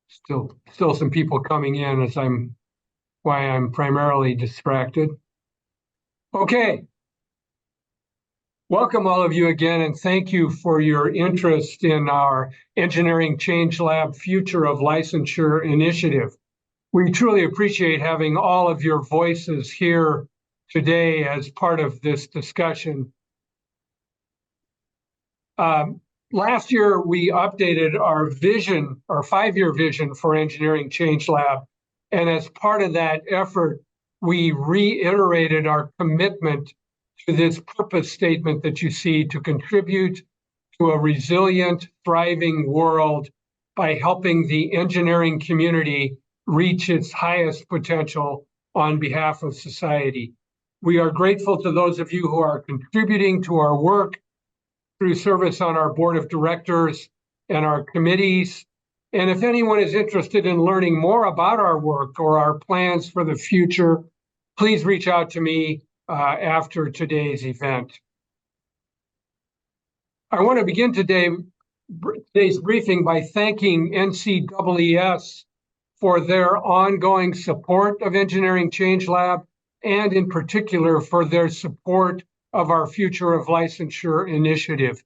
Still some people coming in as why I'm primarily distracted. Okay. Welcome all of you again, and thank you for your interest in our Engineering Change Lab Future of Licensure initiative. We truly appreciate having all of your voices here today as part of this discussion. Last year, we updated our vision, our 5-year vision for Engineering Change Lab. And as part of that effort, we reiterated our commitment to this purpose statement that you see to contribute to a resilient, thriving world by helping the engineering community reach its highest potential on behalf of society. We are grateful to those of you who are contributing to our work through service on our board of directors and our committees. And if anyone is interested in learning more about our work or our plans for the future, please reach out to me after today's event. I want to begin today's briefing by thanking NCEES for their ongoing support of Engineering Change Lab, and in particular for their support of our Future of Licensure initiative.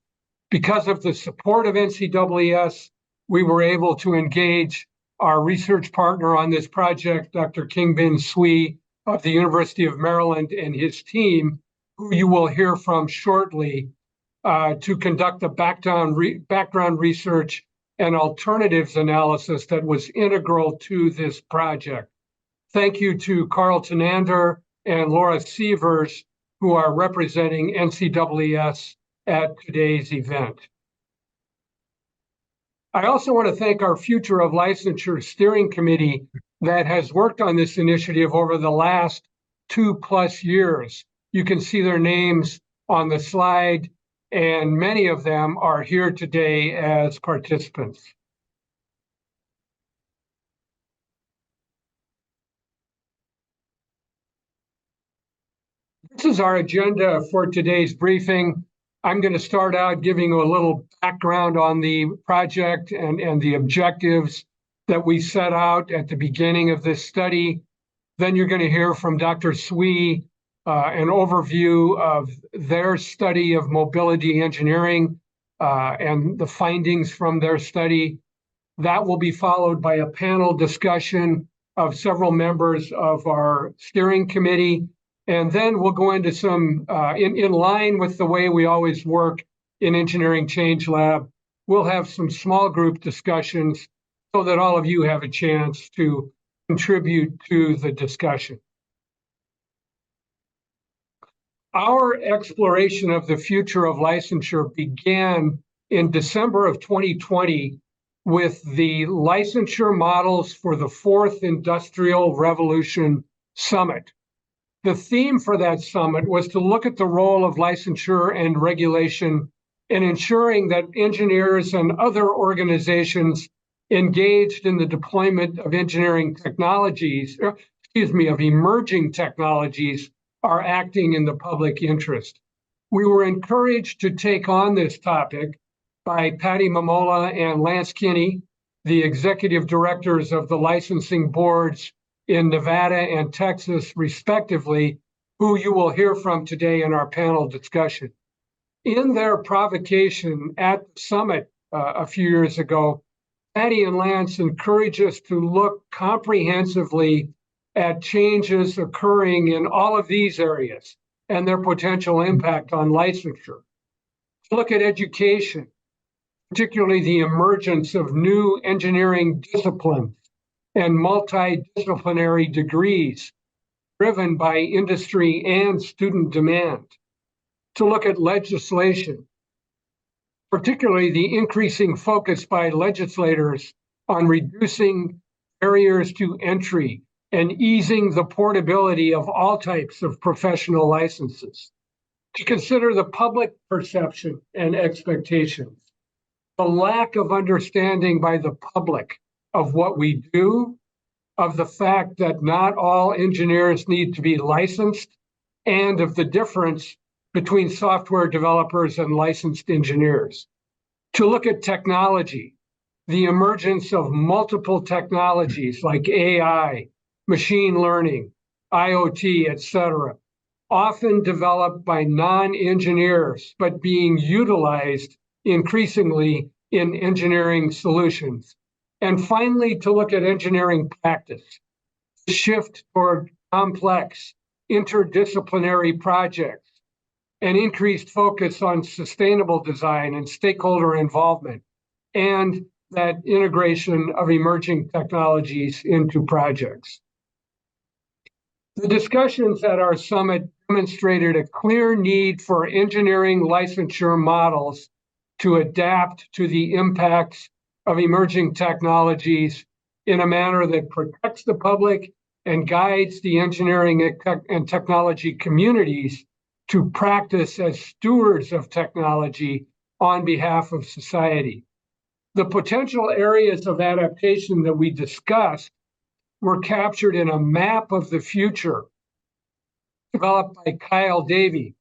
Because of the support of NCEES, we were able to engage our research partner on this project, Dr. Kingbin Sui of the University of Maryland, and his team, who you will hear from shortly, to conduct the background research and alternatives analysis that was integral to this project. Thank you to Carl Tenander and Laura Sievers, who are representing NCEES at today's event. I also want to thank our Future of Licensure Steering Committee that has worked on this initiative over the last 2+ years. You can see their names on the slide, and many of them are here today as participants. This is our agenda for today's briefing. I'm going to start out giving you a little background on the project and the objectives that we set out at the beginning of this study. Then you're going to hear from Dr. Sui, an overview of their study of mobility engineering and the findings from their study. That will be followed by a panel discussion of several members of our steering committee. And then we'll go into some, in line with the way we always work in Engineering Change Lab, we'll have some small group discussions so that all of you have a chance to contribute to the discussion. Our exploration of the future of licensure began in December of 2020 with the Licensure Models for the Fourth Industrial Revolution Summit. The theme for that summit was to look at the role of licensure and regulation in ensuring that engineers and other organizations engaged in the deployment of engineering technologies, of emerging technologies, are acting in the public interest. We were encouraged to take on this topic by Patty Mamola and Lance Kinney, the executive directors of the licensing boards in Nevada and Texas, respectively, who you will hear from today in our panel discussion. In their provocation at the summit a few years ago, Patty and Lance encouraged us to look comprehensively at changes occurring in all of these areas and their potential impact on licensure. Look at education, particularly the emergence of new engineering disciplines and multidisciplinary degrees driven by industry and student demand. To look at legislation, particularly the increasing focus by legislators on reducing barriers to entry and easing the portability of all types of professional licenses. To consider the public perception and expectations, the lack of understanding by the public of what we do, of the fact that not all engineers need to be licensed, and of the difference between software developers and licensed engineers. To look at technology, the emergence of multiple technologies like AI, machine learning, IoT, etc., often developed by non-engineers, but being utilized increasingly in engineering solutions. And finally, to look at engineering practice, the shift toward complex interdisciplinary projects, an increased focus on sustainable design and stakeholder involvement, and that integration of emerging technologies into projects. The discussions at our summit demonstrated a clear need for engineering licensure models to adapt to the impacts of emerging technologies in a manner that protects the public and guides the engineering and technology communities to practice as stewards of technology on behalf of society. The potential areas of adaptation that we discussed were captured in a map of the future developed by Kyle Davey.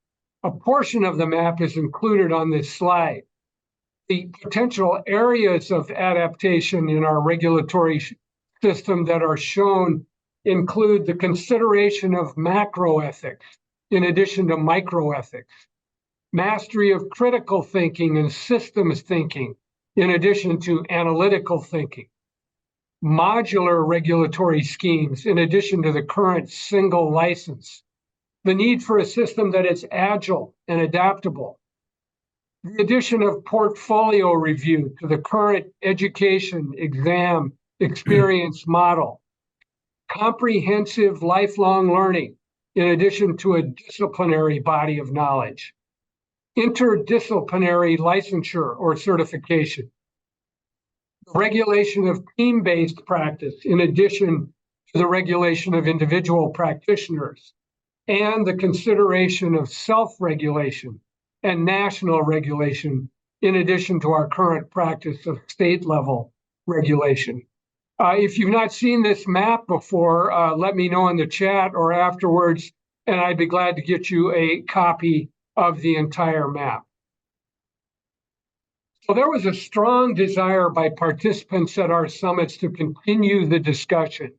A portion of the map is included on this slide. The potential areas of adaptation in our regulatory system that are shown include the consideration of macroethics in addition to microethics, mastery of critical thinking and systems thinking in addition to analytical thinking, modular regulatory schemes in addition to the current single license, the need for a system that is agile and adaptable, the addition of portfolio review to the current education exam experience model, comprehensive lifelong learning in addition to a disciplinary body of knowledge, interdisciplinary licensure or certification, regulation of team-based practice in addition to the regulation of individual practitioners, and the consideration of self-regulation and national regulation in addition to our current practice of state-level regulation. If you've not seen this map before, let me know in the chat or afterwards, and I'd be glad to get you a copy of the entire map. So there was a strong desire by participants at our summits to continue the discussion.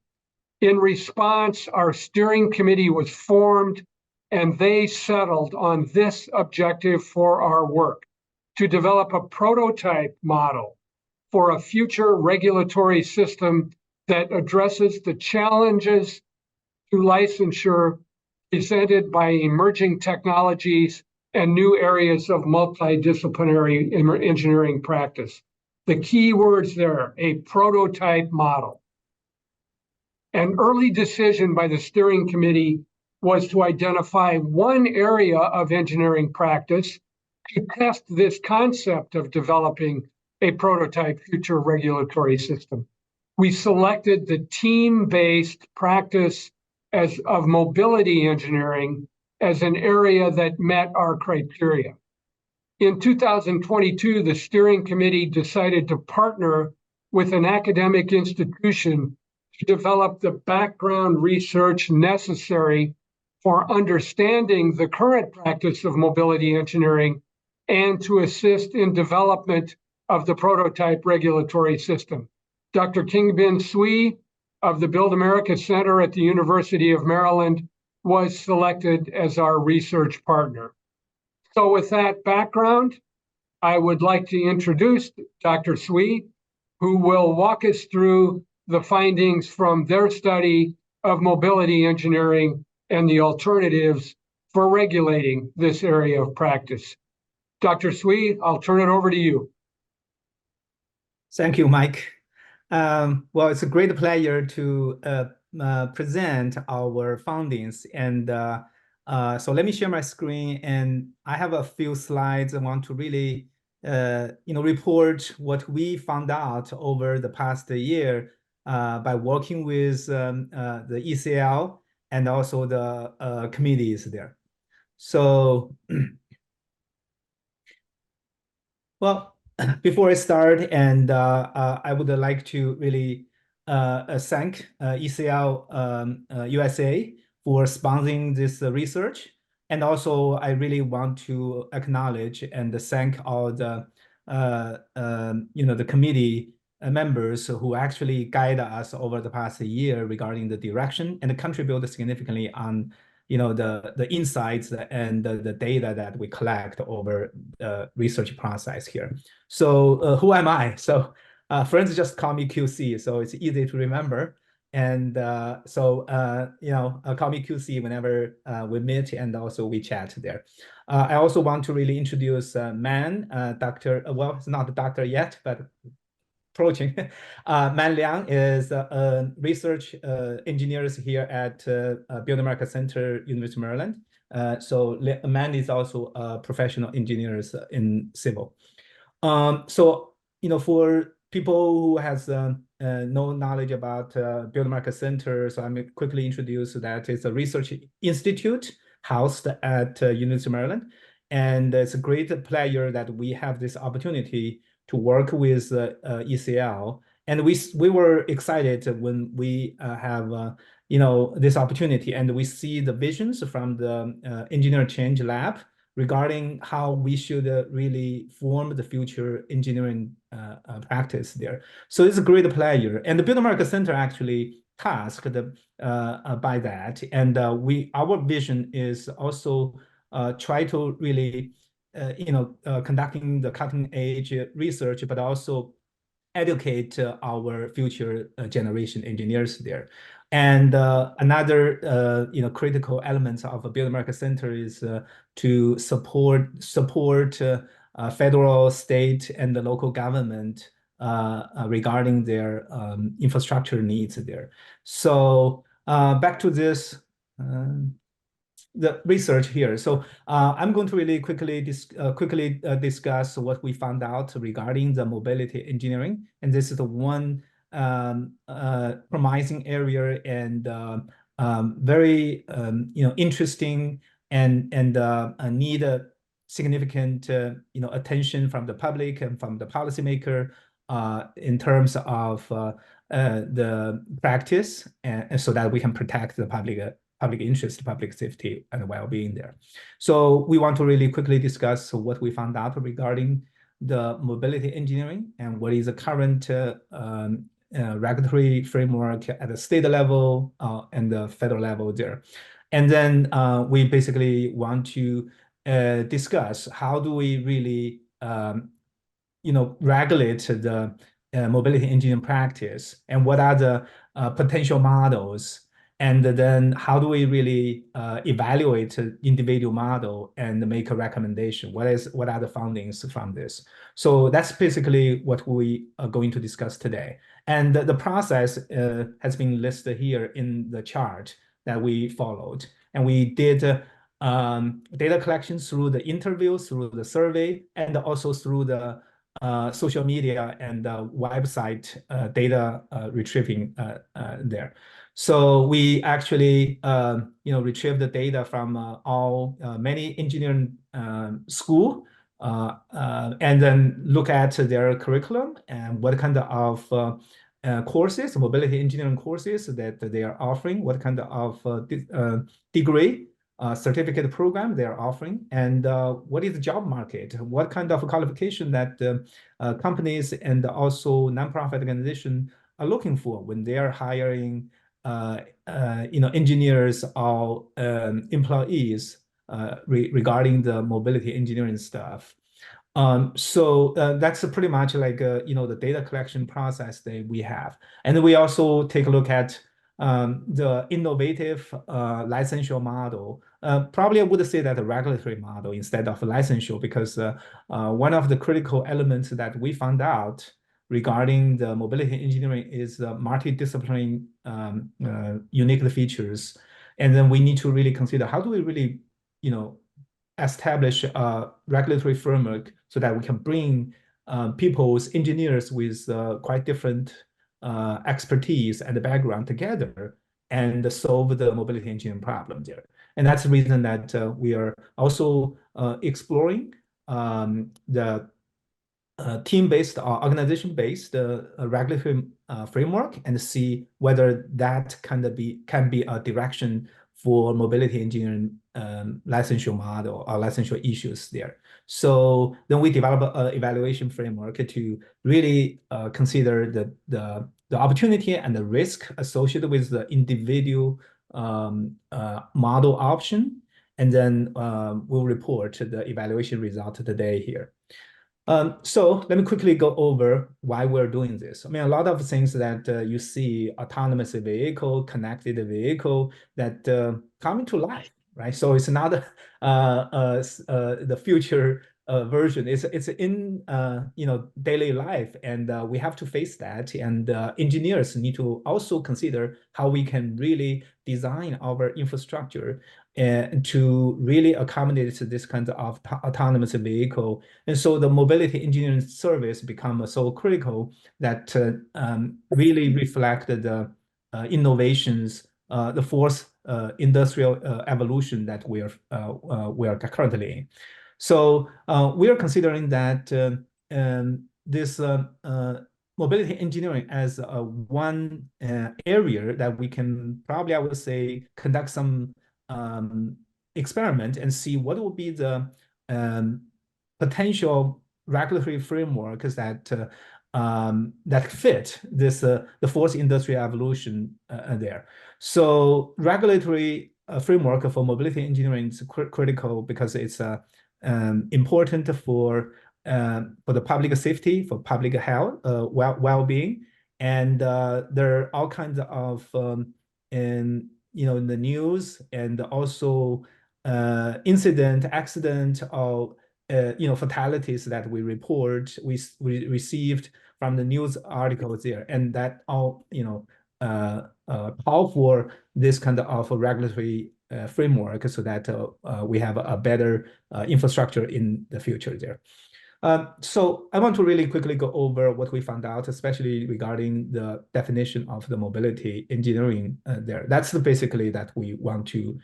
In response, our steering committee was formed and they settled on this objective for our work: to develop a prototype model for a future regulatory system that addresses the challenges to licensure presented by emerging technologies and new areas of multidisciplinary engineering practice. The key words there: a prototype model. An early decision by the steering committee was to identify one area of engineering practice to test this concept of developing a prototype future regulatory system. We selected the team-based practice of mobility engineering as an area that met our criteria. In 2022, the steering committee decided to partner with an academic institution to develop the background research necessary for understanding the current practice of mobility engineering and to assist in development of the prototype regulatory system. Dr. Kingbin Sui of the Build America Center at the University of Maryland was selected as our research partner. So with that background, I would like to introduce Dr. Sui, who will walk us through the findings from their study of mobility engineering and the alternatives for regulating this area of practice. Dr. Sui, I'll turn it over to you. Thank you, Mike. Well, it's a great pleasure to present our findings. And so let me share my screen. And I have a few slides. I want to really report what we found out over the past year by working with the ECL and also the committees there. So, well, before I start, and I would like to really thank ECL USA for sponsoring this research. And also, I really want to acknowledge and thank all the, the committee members who actually guide us over the past year regarding the direction and contribute significantly on the insights and the data that we collect over the research process here. So who am I? So friends just call me QC, so it's easy to remember. And call me QC whenever we meet, and also we chat there. I also want to really introduce Man, Dr. Well, it's not a doctor yet, but approaching. Man Liang is a research engineer here at Build America Center, University of Maryland. So Man is also a professional engineer in civil. So for people who has no knowledge about Build America Center, so I'm quickly introduce that it's a research institute housed at University of Maryland, and it's a great pleasure that we have this opportunity to work with ECL. And we were excited when we have this opportunity, and we see the visions from the Engineer Change Lab regarding how we should really form the future engineering practice there. So it's a great pleasure. And the Build America Center actually tasked by that. And our vision is also try to really conducting the cutting edge research, but also educate our future generation engineers there. And another critical element of a Build America Center is to support federal, state, and the local government regarding their infrastructure needs there. So back to this. The research here. So I'm going to really quickly discuss what we found out regarding the mobility engineering. And this is the one promising area and very interesting and need a significant attention from the public and from the policymaker in terms of the practice, and so that we can protect the public interest, public safety, and well-being there. So we want to really quickly discuss what we found out regarding the mobility engineering and what is the current regulatory framework at the state level and the federal level there. And then we basically want to discuss how do we really regulate the mobility engineering practice, and what are the potential models, and then how do we really evaluate individual model and make a recommendation? What are the findings from this? So that's basically what we are going to discuss today. And the process has been listed here in the chart that we followed. And we did data collection through the interviews, through the survey, and also through the social media and website data retrieving there. So we actually, retrieve the data from many engineering school, and then look at their curriculum and what kind of courses, mobility engineering courses that they are offering, what kind of degree, certificate program they are offering, and what is the job market, what kind of qualification that companies and also nonprofit organizations are looking for when they are hiring engineers or employees regarding the mobility engineering stuff. So that's pretty much like the data collection process that we have. And we also take a look at the innovative licensure model. Probably I would say that a regulatory model instead of a licensure, because one of the critical elements that we found out regarding the mobility engineering is multidisciplinary unique features. And then we need to really consider how do we really, establish a regulatory framework so that we can bring engineers with quite different expertise and background together and solve the mobility engineering problem there. And that's the reason that we are also exploring the team-based or organization-based regulatory framework, and see whether that can be a direction for mobility engineering licensure model or licensure issues there. So then we develop an evaluation framework to really consider the opportunity and the risk associated with the individual model option, and then we'll report the evaluation result today here. So let me quickly go over why we're doing this. I mean, a lot of things that you see, autonomous vehicle, connected vehicle, that come to life, right? So it's not the future version. It's in daily life, and we have to face that. And engineers need to also consider how we can really design our infrastructure to really accommodate this kind of autonomous vehicle. And so the mobility engineering service become so critical that really reflect the innovations, the fourth industrial evolution that we are currently in. So we are considering that this mobility engineering as one area that we can probably, I would say, conduct some experiment and see what will be the potential regulatory frameworks that that fit this the fourth industrial evolution there. So regulatory framework for mobility engineering is critical because it's important for the public safety, for public health, well-being, and there are all kinds of in the news, and also incident, accident, or fatalities that we report, we received from the news articles there, and that all call for this kind of a regulatory framework so that we have a better infrastructure in the future there. So I want to really quickly go over what we found out, especially regarding the definition of the mobility engineering there. That's basically that we want to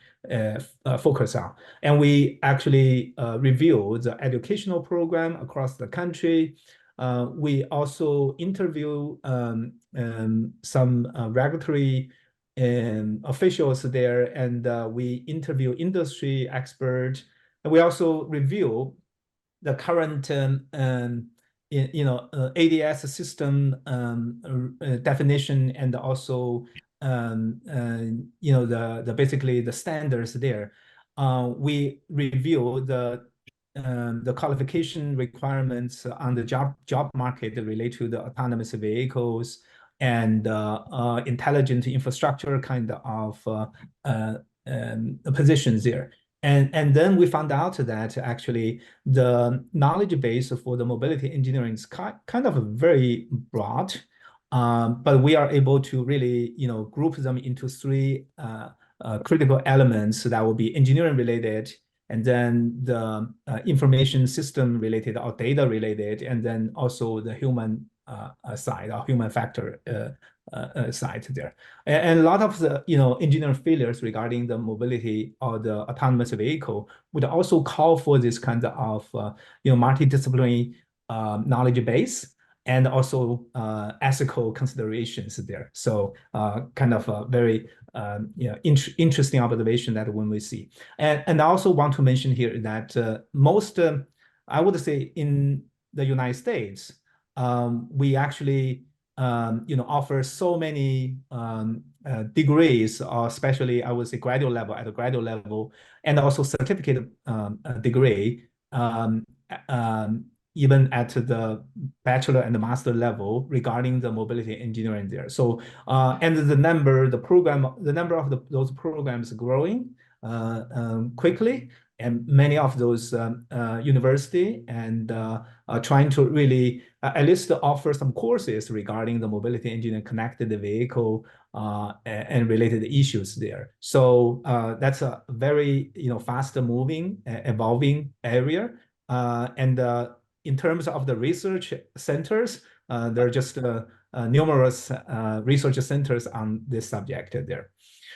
focus on. And we actually review the educational program across the country. We also interview some regulatory officials there, and we interview industry experts. And we also review the current ADS system definition, and also basically the standards there. We review the qualification requirements on the job market related to the autonomous vehicles and intelligent infrastructure kind of positions there. And then we found out that actually the knowledge base for the mobility engineering is kind of very broad, but we are able to really group them into three critical elements that will be engineering related, and then the information system related or data related, and then also the human side or human factor side there. And a lot of the engineering failures regarding the mobility or the autonomous vehicle would also call for this kind of multidisciplinary knowledge base, and also ethical considerations there. So kind of a very interesting observation that when we see. And I also want to mention here that most, I would say in the United States, we actually offer so many degrees, or especially I would say graduate level, and also certificate degree, even at the bachelor and the master level regarding the mobility engineering there. So and the number of those programs growing quickly, and many of those university and trying to really at least offer some courses regarding the mobility engineering, connected vehicle, and related issues there. So that's a very fast moving, evolving area. And in terms of the research centers, there are just numerous research centers on this subject there.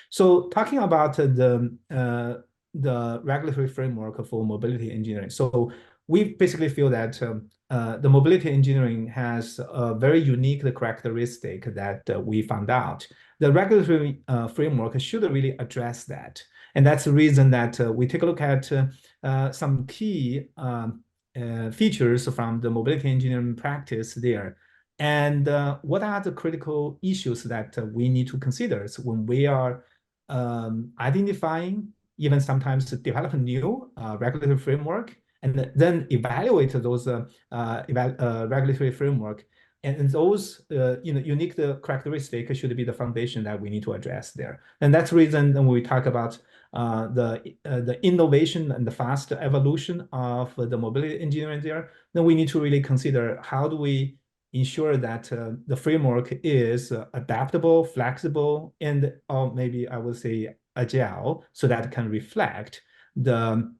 So talking about the regulatory framework for mobility engineering. So we basically feel that the mobility engineering has a very unique characteristic that we found out. The regulatory framework should really address that. And that's the reason that we take a look at some key features from the mobility engineering practice there. And what are the critical issues that we need to consider when we are identifying, even sometimes develop a new regulatory framework, and then evaluate those regulatory framework. And those unique characteristics should be the foundation that we need to address there. And that's the reason when we talk about the innovation and the fast evolution of the mobility engineering there, then we need to really consider how do we ensure that the framework is adaptable, flexible, and maybe I would say agile, so that it can reflect the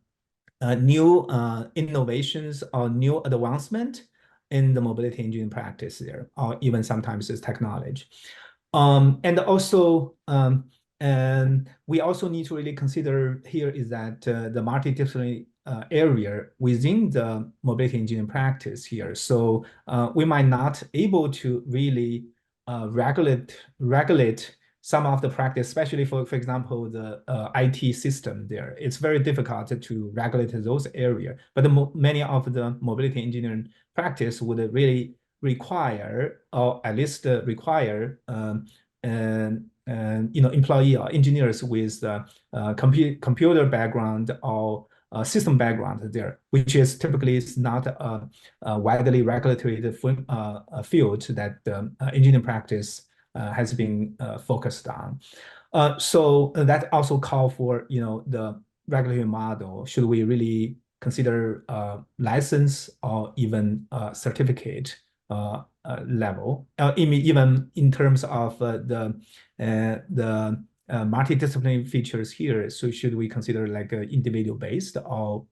new innovations or new advancement in the mobility engineering practice there, or even sometimes it's technology. And also, and we also need to really consider here is that the multidisciplinary area within the mobility engineering practice here. So we might not able to really regulate some of the practice, especially for example, the IT system there. It's very difficult to regulate those areas, but many of the mobility engineering practice would really require, or at least require, employee or engineers with computer background or system background there, which is typically is not a widely regulated field that engineering practice has been focused on. So that also call for the regulatory model. Should we really consider license or even certificate level, even in terms of the multidisciplinary features here? So should we consider like individual based or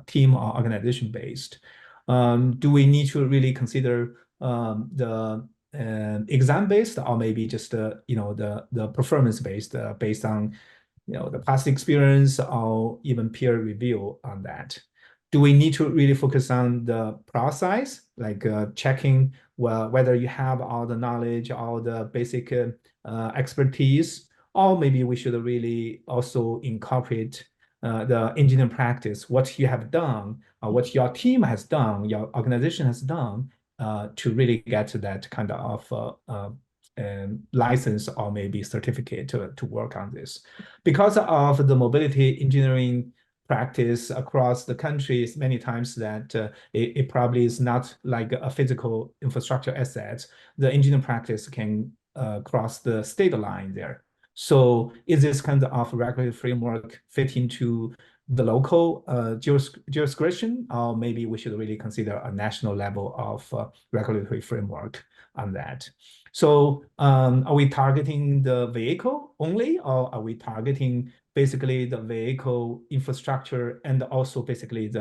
team or organization based? Do we need to really consider the exam based, or maybe just the performance based, based on the past experience or even peer review on that? Do we need to really focus on the process, like checking whether you have all the knowledge, all the basic expertise, or maybe we should really also incorporate the engineering practice, what you have done, what your team has done, your organization has done, to really get to that kind of license or maybe certificate to work on this. Because of the mobility engineering practice across the countries, many times that it probably is not like a physical infrastructure asset. The engineering practice can cross the state line there. So is this kind of regulatory framework fit into the local jurisdiction, or maybe we should really consider a national level of regulatory framework on that? So are we targeting the vehicle only, or are we targeting basically the vehicle infrastructure and also basically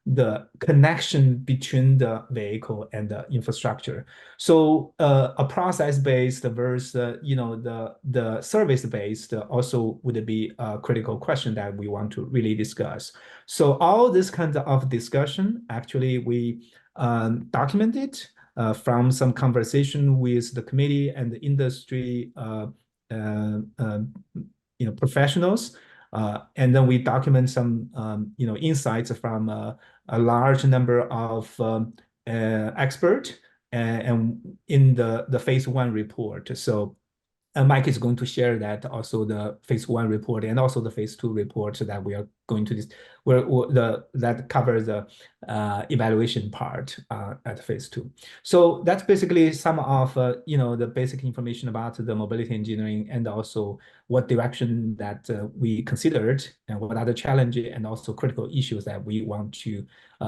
the connection between the vehicle and the infrastructure? So a process-based versus the service-based also would be a critical question that we want to really discuss. So all this kind of discussion, actually we documented from some conversation with the committee and the industry professionals. And then we document some insights from a large number of experts and in the phase 1 report. So Mike is going to share that also, the phase 1 report and also the phase 2 report that we are going to that covers the evaluation part at phase 2. So that's basically some of the basic information about the mobility engineering, and also what direction that we considered, and what are the challenges and also critical issues that we want to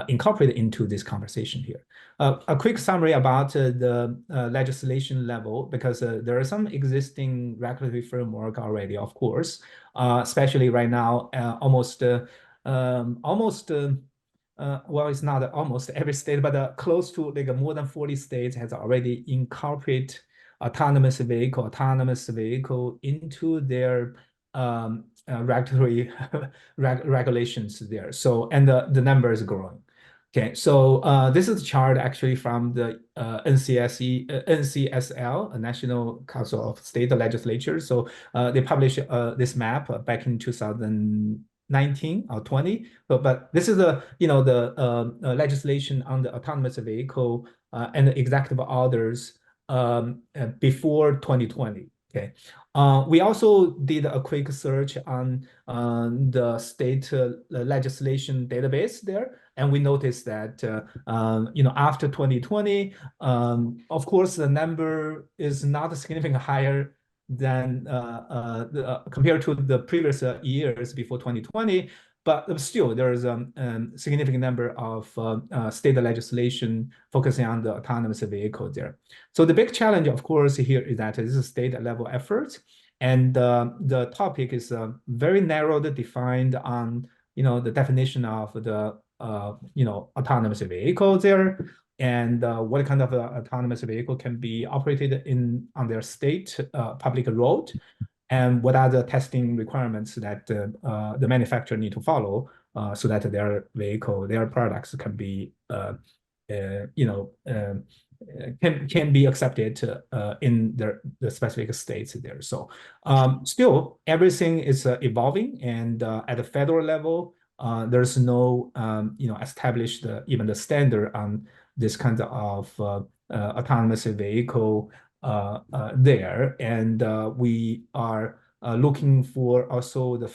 incorporate into this conversation here. A quick summary about the legislation level, because there are some existing regulatory framework already, of course, especially right now, well, it's not almost every state, but close to like more than 40 states has already incorporated autonomous vehicle into their regulatory regulations there. So, and the number is growing. Okay, so this is a chart actually from the NCSL, National Council of State Legislatures. So they published this map back in 2019 or 20. But this is the legislation on the autonomous vehicle and the executive orders before 2020. Okay. We also did a quick search on the state legislation database there, and we noticed that after 2020, of course, the number is not significantly higher than compared to the previous years before 2020. But still, there is a significant number of state legislation focusing on the autonomous vehicle there. So the big challenge, of course, here is that this is a state level effort, and the topic is very narrowly defined on the definition of the autonomous vehicle there, and what kind of autonomous vehicle can be operated on their state public road, and what are the testing requirements that the manufacturer need to follow so that their products can be can be accepted in the specific states there. So still everything is evolving, and at the federal level, there's no established even the standard on this kind of autonomous vehicle there, and we are looking for also the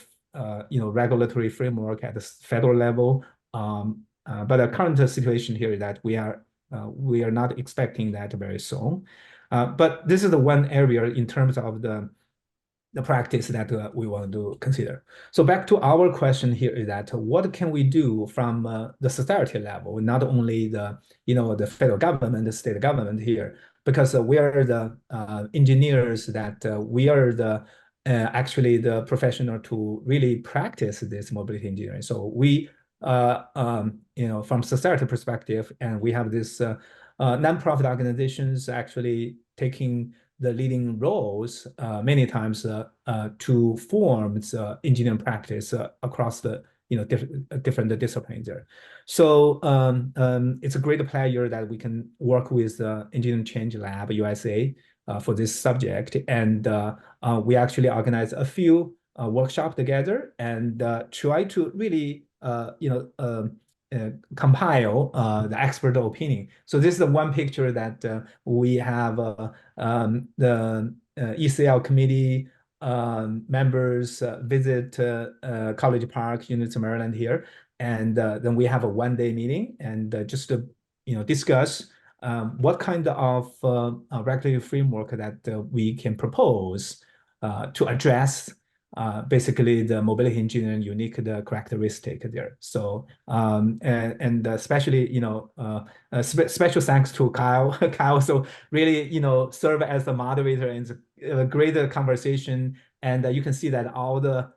regulatory framework at the federal level. But the current situation here is that we are not expecting that very soon. But this is the one area in terms of the practice that we want to consider. So back to our question here is that what can we do from the society level, not only the federal government, the state government here, because we are the engineers that we are the actually the professional to really practice this mobility engineering. So we from society perspective, and we have this nonprofit organizations actually taking the leading roles many times to form engineering practice across the different disciplines there. So it's a great pleasure that we can work with Engineering Change Lab USA for this subject, and we actually organize a few workshops together and try to really compile the expert opinion. So this is the one picture that we have the ECL committee members visit College Park, University of Maryland here, and then we have a one-day meeting and just to discuss what kind of regulatory framework that we can propose to address basically the mobility engineering unique characteristic there. So and especially special thanks to Kyle. Kyle so really serve as the moderator and a great conversation. And you can see that all the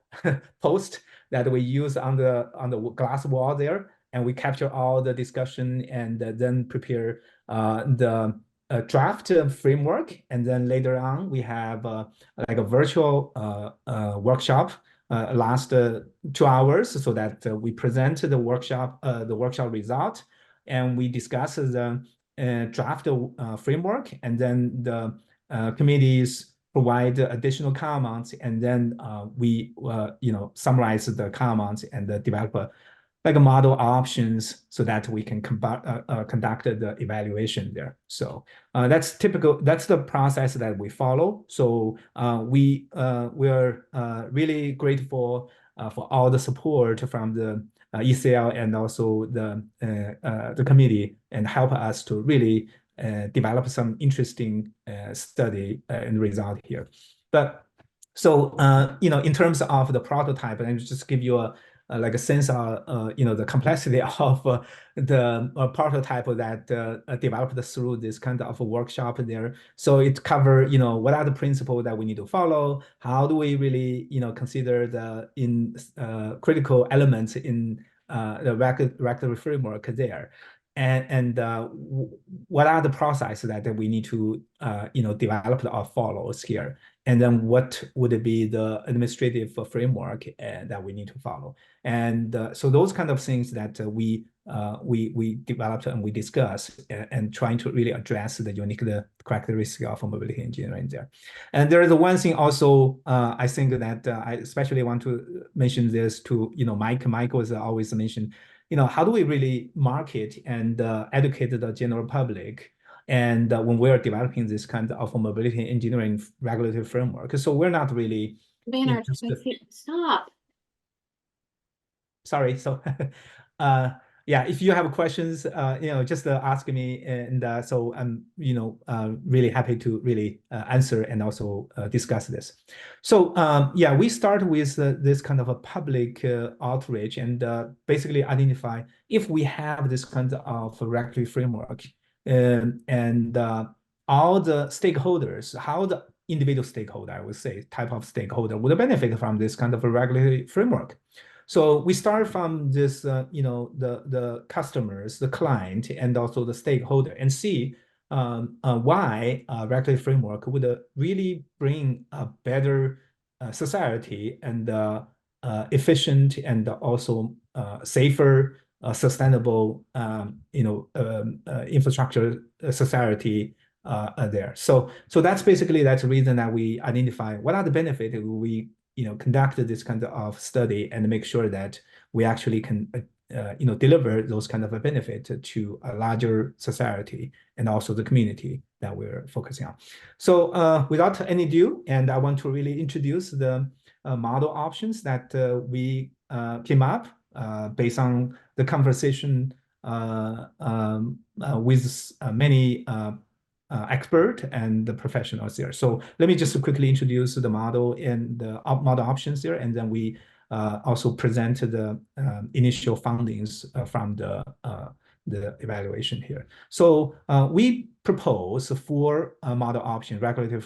posts that we use on the glass wall there, and we capture all the discussion and then prepare the draft framework, and then later on we have like a virtual workshop last 2 hours, so that we present the workshop result, and we discuss the draft framework, and then the committees provide additional comments, and then we summarize the comments and develop like a model options so that we can conduct the evaluation there. So that's typical. That's the process that we follow. So we are really grateful for all the support from the ECL and also the committee, and help us to really develop some interesting study and result here. But so in terms of the prototype, and just give you a like a sense of the complexity of the prototype that developed through this kind of a workshop there. So it cover what are the principles that we need to follow, how do we really consider the critical elements in the regulatory framework there, and what are the processes that we need to develop or follow here, and then what would be the administrative framework that we need to follow. And so those kind of things that we we developed and we discussed and trying to really address the unique characteristic of mobility engineering there. And there is one thing also I think that I especially want to mention this to Mike. Mike was always mentioned, how do we really market and educate the general public? And when we're developing this kind of mobility engineering regulatory framework, so we're not really Maynard, stop. Sorry. So, yeah, if you have questions, just ask me, and so I'm, really happy to really answer and also discuss this. So, yeah, we start with this kind of a public outreach and basically identify if we have this kind of regulatory framework, and all the stakeholders, how the individual stakeholder, I would say, type of stakeholder would benefit from this kind of a regulatory framework. So we start from this, the customers, the client, and also the stakeholder, and see why a regulatory framework would really bring a better society and efficient and also safer, sustainable, infrastructure society there. So that's basically the reason that we identify what are the benefits we conduct this kind of study and make sure that we actually can, deliver those kind of a benefit to a larger society and also the community that we're focusing on. So without any ado, and I want to really introduce the model options that we came up based on the conversation with many expert and the professionals there. So let me just quickly introduce the model and the model options there, and then we also present the initial findings from the evaluation here. So we propose 4 model options, regulatory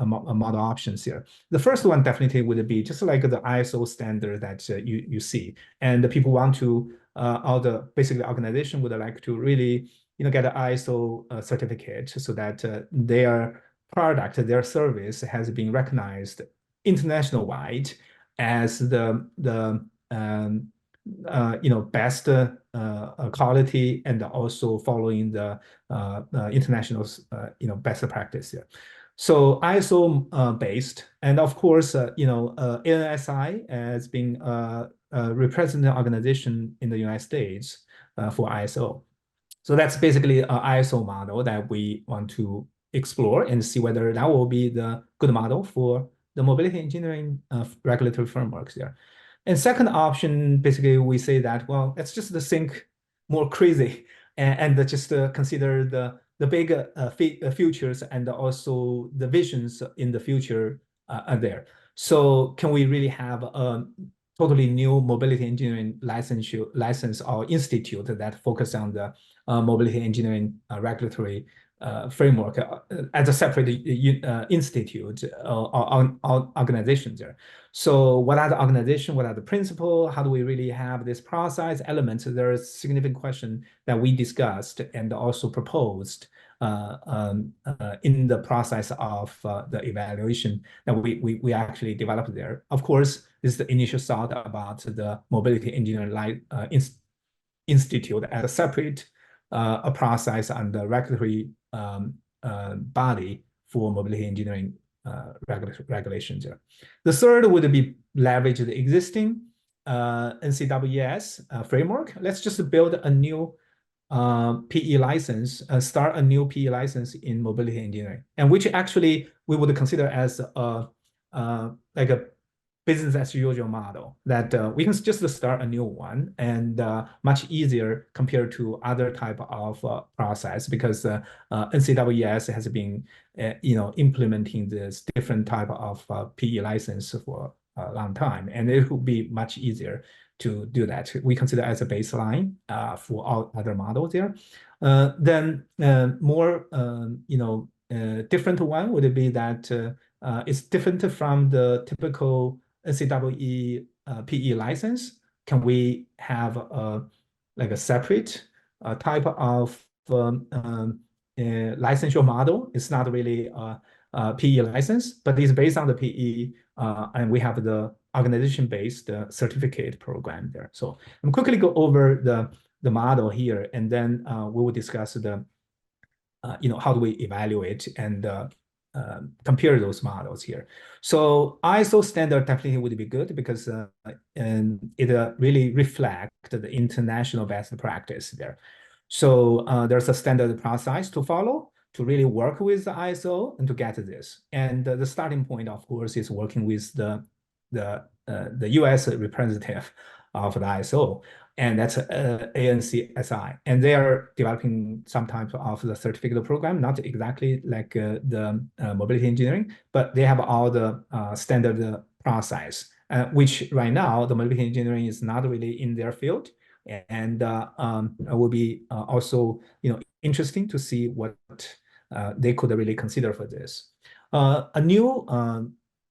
model options here. The first one definitely would be just like the ISO standard that you see, and the people want to, all the basically organization would like to really get an ISO certificate so that their product, their service has been recognized international wide as the best quality and also following the international best practice here. So ISO based, and of course ANSI has been a representative organization in the United States for ISO. So that's basically an ISO model that we want to explore and see whether that will be the good model for the mobility engineering regulatory frameworks there. And second option, basically, we say that, well, let's just think more crazy and just consider the big futures and also the visions in the future are there. So can we really have a totally new mobility engineering license or institute that focus on the mobility engineering regulatory framework as a separate institute or organization there. So what are the organization? What are the principle? How do we really have this process elements? There is significant question that we discussed and also proposed in the process of the evaluation that we actually developed there. Of course, this is the initial thought about the mobility engineering institute as a separate a process and the regulatory body for mobility engineering regulations. The third would be leverage the existing NCWES framework. Let's just build a new PE license, start a new PE license in mobility engineering, and which actually we would consider as like a business as usual model that we can just start a new one and much easier compared to other type of process because NCWES has been implementing this different type of PE license for a long time, and it will be much easier to do that. We consider as a baseline for all other models there. Then more different one would be that it's different from the typical NCWE PE license. Can we have like a separate type of licensure model? It's not really a PE license, but it's based on the PE, and we have the organization-based certificate program there. So I'm quickly go over the model here, and then we will discuss the how do we evaluate and compare those models here. So ISO standard definitely would be good because and it really reflects the international best practice there. So there's a standard process to follow to really work with the ISO and to get this. And the starting point, of course, is working with the US representative of the ISO, and that's ANCSI. And they are developing some type of the certificate program, not exactly like the mobility engineering, but they have all the standard process, which right now the mobility engineering is not really in their field. And it will be also interesting to see what they could really consider for this. A new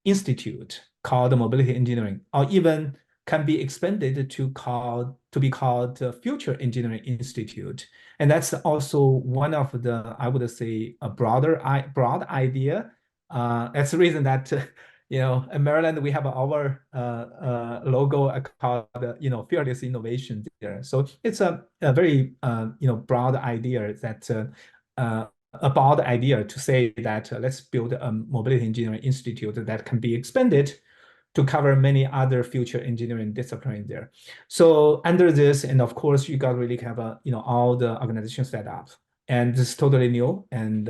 institute called mobility engineering, or even can be expanded to be called Future Engineering Institute, and that's also one of the, I would say, a broad idea. That's the reason that in Maryland we have our logo called fearless innovation there. So it's a very broad idea that a broad idea to say that let's build a mobility engineering institute that can be expanded to cover many other future engineering disciplines there. So under this, and of course, you got to really have all the organization set up, and this is totally new. And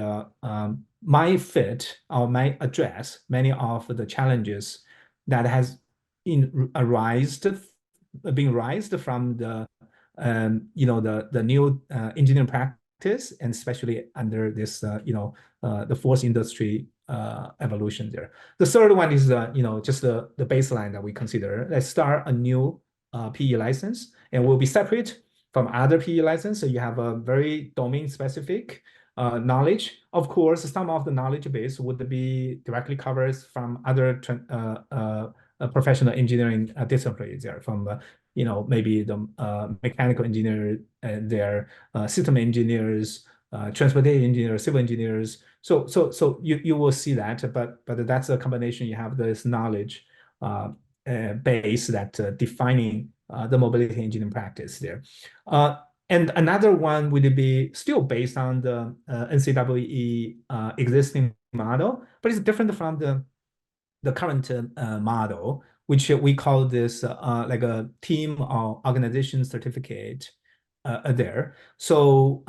might fit or might address many of the challenges that has been raised from the the new engineering practice, and especially under this the fourth industry evolution there. The third one is just the baseline that we consider. Let's start a new PE license, and will be separate from other PE license. So you have a very domain specific knowledge. Of course, some of the knowledge base would be directly covers from other professional engineering disciplines there, from maybe the mechanical engineer and their system engineers, transportation engineers, civil engineers. So you will see that, but that's a combination. You have this knowledge base that defining the mobility engineering practice there. And another one would be still based on the NCEE existing model, but it's different from the current model, which we call this like a team or organization certificate there. So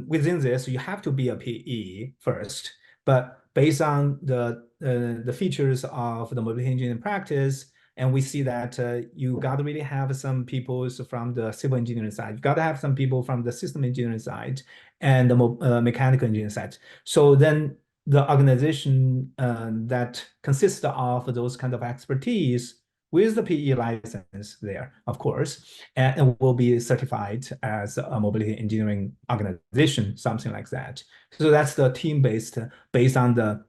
within this, you have to be a PE first, but based on the features of the mobility engineering practice, and we see that you got to really have some people from the civil engineering side. You got to have some people from the system engineering side and the mechanical engineering side. So then the organization that consists of those kind of expertise with the PE license there, of course, and will be certified as a mobility engineering organization, something like that. So that's the team-based, based on the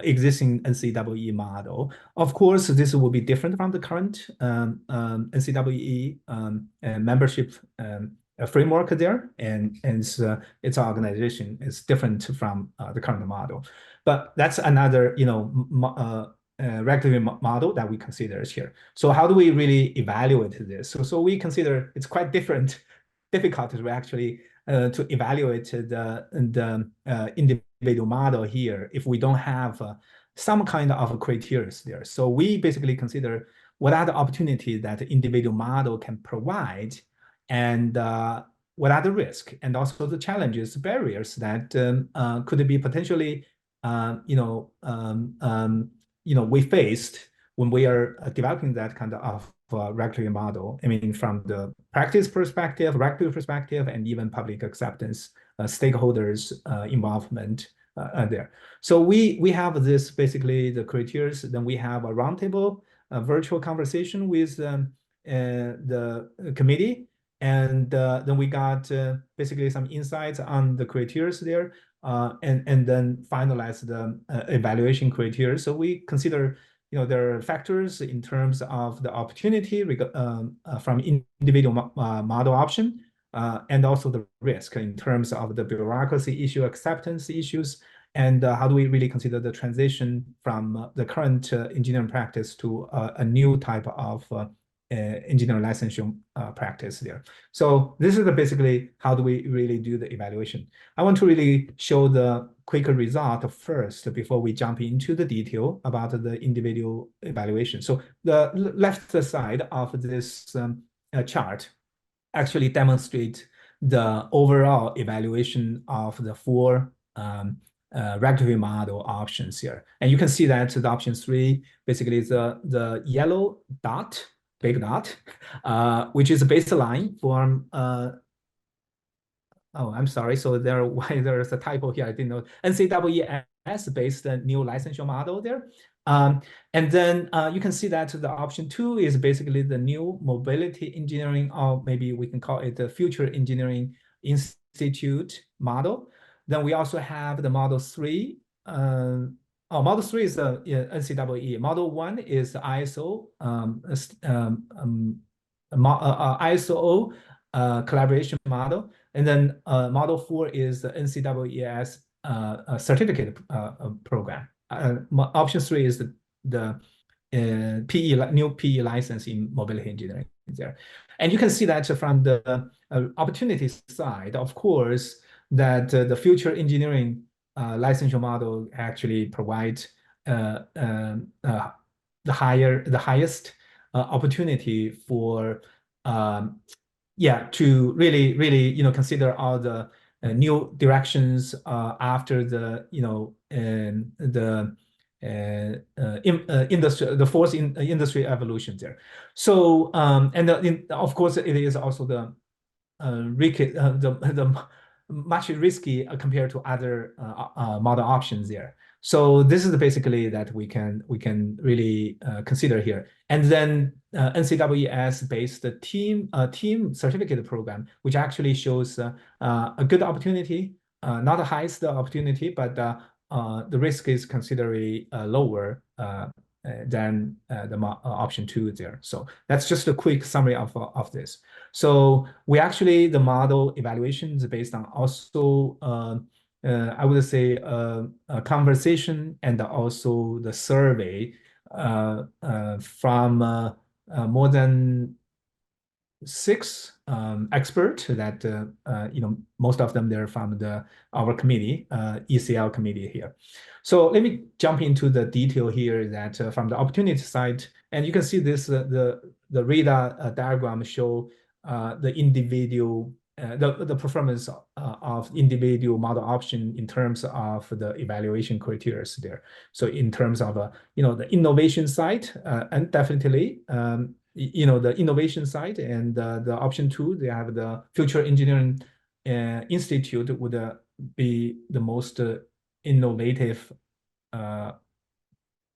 existing NCEE model. Of course, this will be different from the current NCEE membership framework there, and its organization is different from the current model. But that's another regulatory model that we consider here. So how do we really evaluate this? So we consider it's quite difficult to actually to evaluate the individual model here if we don't have some kind of criteria there. So we basically consider what are the opportunities that the individual model can provide, and what are the risks, and also the challenges, barriers that could be potentially we faced when we are developing that kind of regulatory model. I mean, from the practice perspective, regulatory perspective, and even public acceptance, stakeholders involvement there. So we have this basically the criteria. Then we have a roundtable, a virtual conversation with the committee, and then we got basically some insights on the criteria there. And then finalize the evaluation criteria. So we consider, there are factors in terms of the opportunity from individual model option, and also the risk in terms of the bureaucracy issue, acceptance issues, and how do we really consider the transition from the current engineering practice to a new type of engineering licensure practice there. So this is basically how do we really do the evaluation. I want to really show the quicker result first before we jump into the detail about the individual evaluation. So the left side of this chart actually demonstrate the overall evaluation of the four regulatory model options here. And you can see that the option 3 basically is the yellow dot, big dot, which is a baseline from oh, I'm sorry. So there's a typo here. I didn't know. NCEES based new licensure model there. And then you can see that the option 2 is basically the new mobility engineering, or maybe we can call it the future engineering institute model. Then we also have the model 3. Model 3 is the NCEE. Model 1 is the ISO ISO collaboration model. And then model 4 is the NCEES certificate program. Option 3 is the new PE license in mobility engineering there. And you can see that from the opportunity side, of course, that the future engineering licensure model actually provides the highest opportunity for to really consider all the new directions after the industry, the fourth industry evolution there. So and of course it is also the much risky compared to other model options there. So this is basically that we can really consider here. And then NCEES based team certificate program, which actually shows a good opportunity, not the highest opportunity, but the risk is considerably lower than the option 2 there. So that's just a quick summary of this. So we actually, the model evaluation is based on also, I would say, a conversation and also the survey from more than 6 experts that, most of them, they're from our committee, ECL committee here. So let me jump into the detail here that from the opportunity side, and you can see this, the radar diagram show the individual, the performance of individual model option in terms of the evaluation criteria there. So in terms of, the innovation side, and definitely, the innovation side, and the option 2, they have the future engineering institute would be the most innovative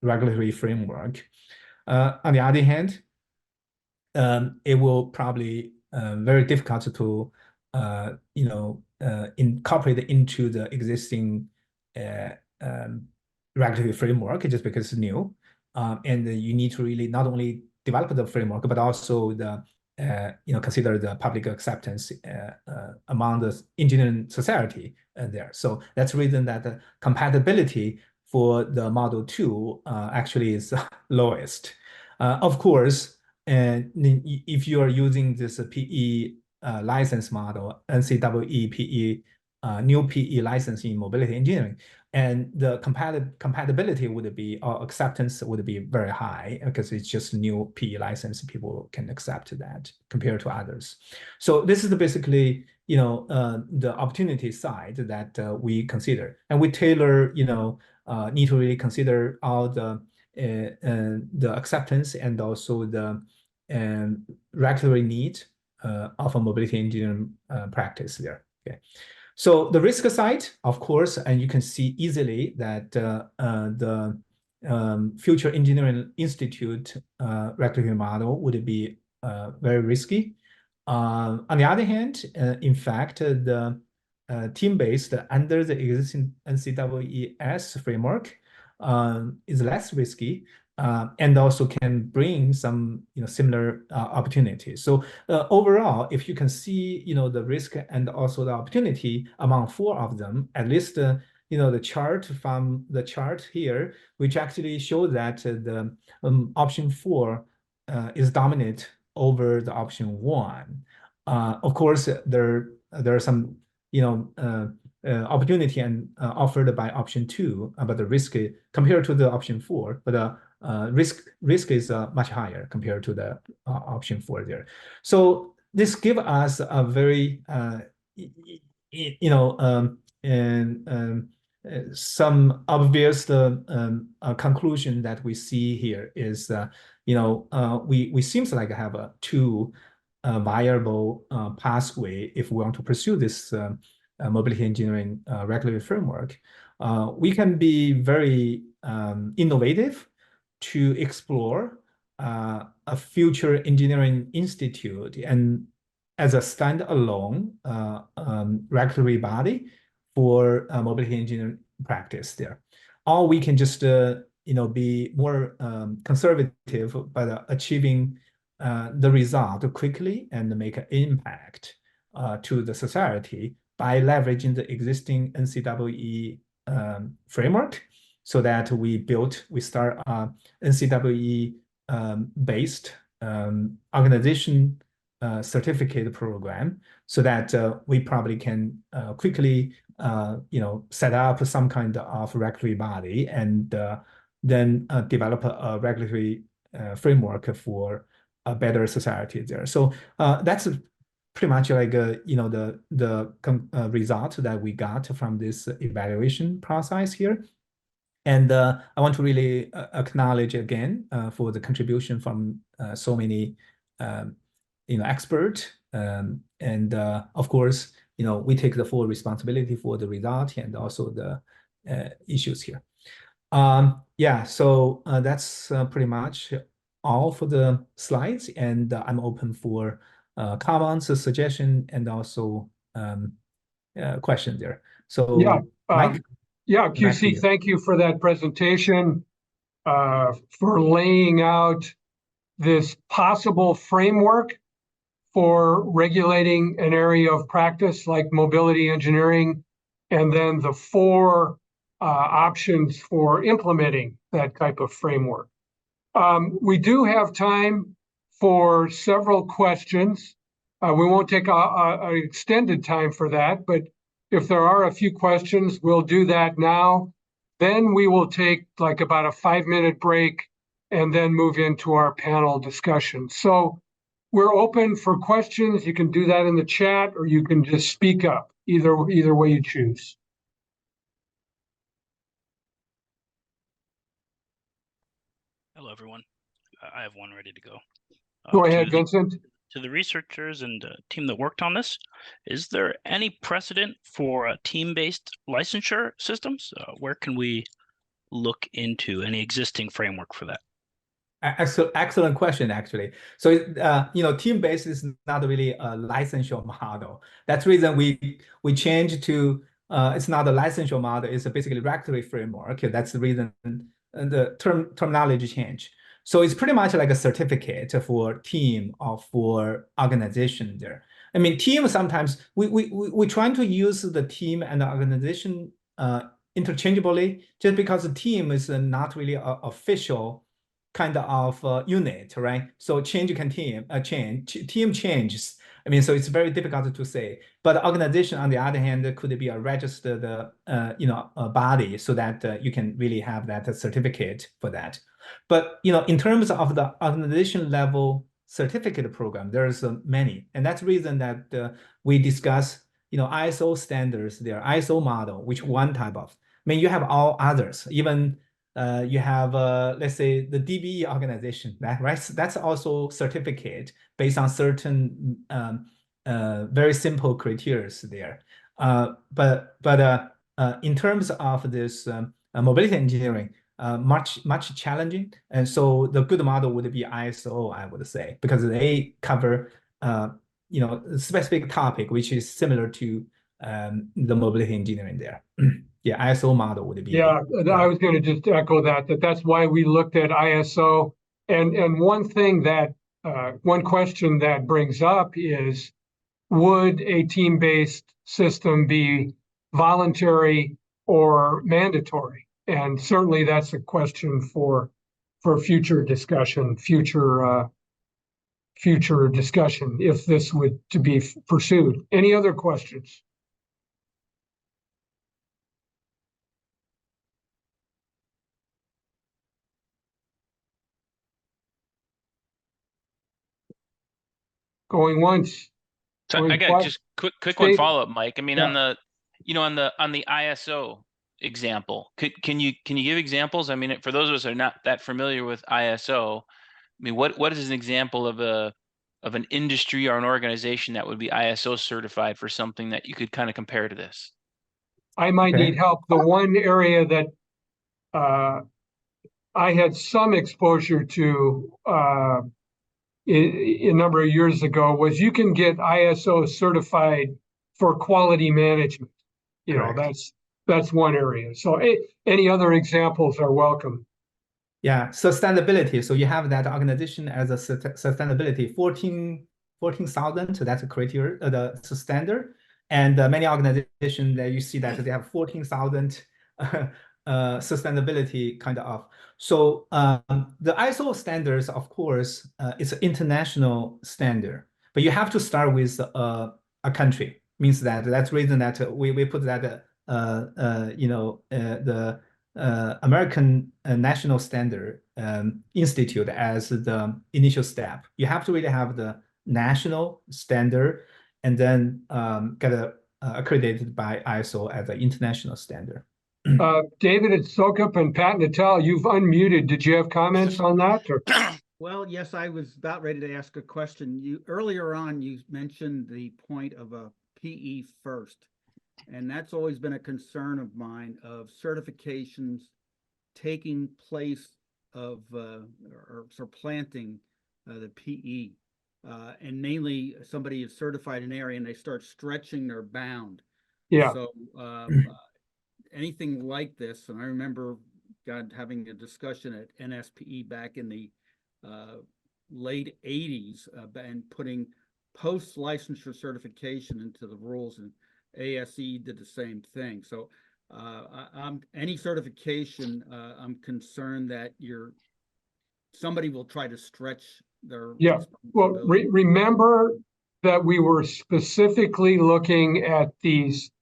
regulatory framework. On the other hand, it will probably very difficult to incorporate into the existing regulatory framework just because it's new, and you need to really not only develop the framework but also the consider the public acceptance among the engineering society there. So that's the reason that the compatibility for the model 2 actually is lowest. Of course, and if you are using this PE license model, NCEE PE, new PE license in mobility engineering, and the compatibility would be, or acceptance would be very high because it's just new PE license. People can accept that compared to others. So this is basically, the opportunity side that we consider, and we tailor, need to really consider all the acceptance and also the regulatory need of a mobility engineering practice there. Okay. So the risk side, of course, and you can see easily that the Future Engineering Institute regulatory model would be very risky. On the other hand, in fact, the team-based under the existing NCEES framework is less risky, and also can bring some similar opportunities. So overall, if you can see the risk and also the opportunity among 4 of them, at least the chart from the chart here, which actually show that the option 4 is dominant over the option 1. Of course, there are some opportunity and offered by option 2, but the risk compared to the option 4, but risk is much higher compared to the option 4 there. So this gives us a very some obvious conclusion that we see here is we seems like have a two viable pathway if we want to pursue this mobility engineering regulatory framework. We can be very innovative to explore a future engineering institute and as a standalone regulatory body for mobility engineering practice there. Or we can just be more conservative by achieving the result quickly and make an impact to the society by leveraging the existing NCEE framework, so that we start a NCEE based organization certificate program, so that we probably can quickly set up some kind of regulatory body and then develop a regulatory framework for a better society there. So that's pretty much like the result that we got from this evaluation process here. And I want to really acknowledge again for the contribution from so many experts, and of course we take the full responsibility for the result and also the issues here. Yeah, so that's pretty much all for the slides, and I'm open for comments, suggestion, and also questions there. So Yeah, Mike? Yeah, QC, thank you for that presentation, for laying out this possible framework for regulating an area of practice like mobility engineering, and then the 4 options for implementing that type of framework. We do have time for several questions. We won't take an extended time for that, but if there are a few questions, we'll do that now. Then we will take like about a 5-minute break and then move into our panel discussion. So we're open for questions. You can do that in the chat, or you can just speak up, either way you choose. Hello, everyone. I have one ready to go. Go ahead, Vincent. To the researchers and team that worked on this, is there any precedent for team-based licensure systems? Where can we look into any existing framework for that? Excellent question, actually. So, team-based is not really a licensure model. That's the reason we changed to, it's not a licensure model, it's basically a regulatory framework. That's the reason the terminology change. So it's pretty much like a certificate for team or for organization there. I mean, team sometimes, we trying to use the team and the organization interchangeably, just because the team is not really an official kind of unit, right? So change can team changes. I mean, so it's very difficult to say. But organization, on the other hand, could be a registered, a body, so that you can really have that certificate for that. But in terms of the organization level certificate program, there's many, and that's the reason that we discuss ISO standards, their ISO model, which one type of. I mean, you have all others, even. You have, let's say, the DBE organization, right? That's also certificate based on certain very simple criteria there. But in terms of this mobility engineering, much challenging, and so the good model would be ISO, I would say, because they cover a specific topic which is similar to the mobility engineering there. Yeah, ISO model would be. Yeah, I was going to just echo that's why we looked at ISO. And one thing that, one question that brings up is, would a team-based system be voluntary or mandatory? And certainly that's a question for future discussion, future future discussion if this would to be pursued. Any other questions? Going once. So Going I got twice. just quick one Steve? follow-up, Mike. I mean, Yeah. on the, on the ISO example, can you give examples? I mean, for those of us who are not that familiar with ISO, I mean, what is an example of an industry or an organization that would be ISO certified for something that you could kind of compare to this? I might Okay. need help. The one area that I had some exposure to a number of years ago was you can get ISO certified for quality management. You know, Correct. that's one area. So any other examples are welcome. Yeah, sustainability. So you have that organization as a sustainability 14,000. So that's a criteria, the standard. And many organizations that you see that they have 14,000 sustainability kind of. So the ISO standards, of course, it's an international standard, but you have to start with a country. Means that that's reason that we put that the American National Standard Institute as the initial step. You have to really have the national standard and then get accredited by ISO as an international standard. David at SOCUP and Pat Natal, you've unmuted. Did you have comments on that? Or? Well, yes, I was about ready to ask a question. Earlier on, you mentioned the point of a PE first. And that's always been a concern of mine of certifications taking place of or supplanting the PE. And mainly somebody is certified in an area and they start stretching their bound. Yeah. So anything like this, and I remember having a discussion at NSPE back in the late 80s and putting post-licensure certification into the rules, and ASE did the same thing. So any certification, I'm concerned that somebody will try to stretch their Well, remember that we were specifically looking at these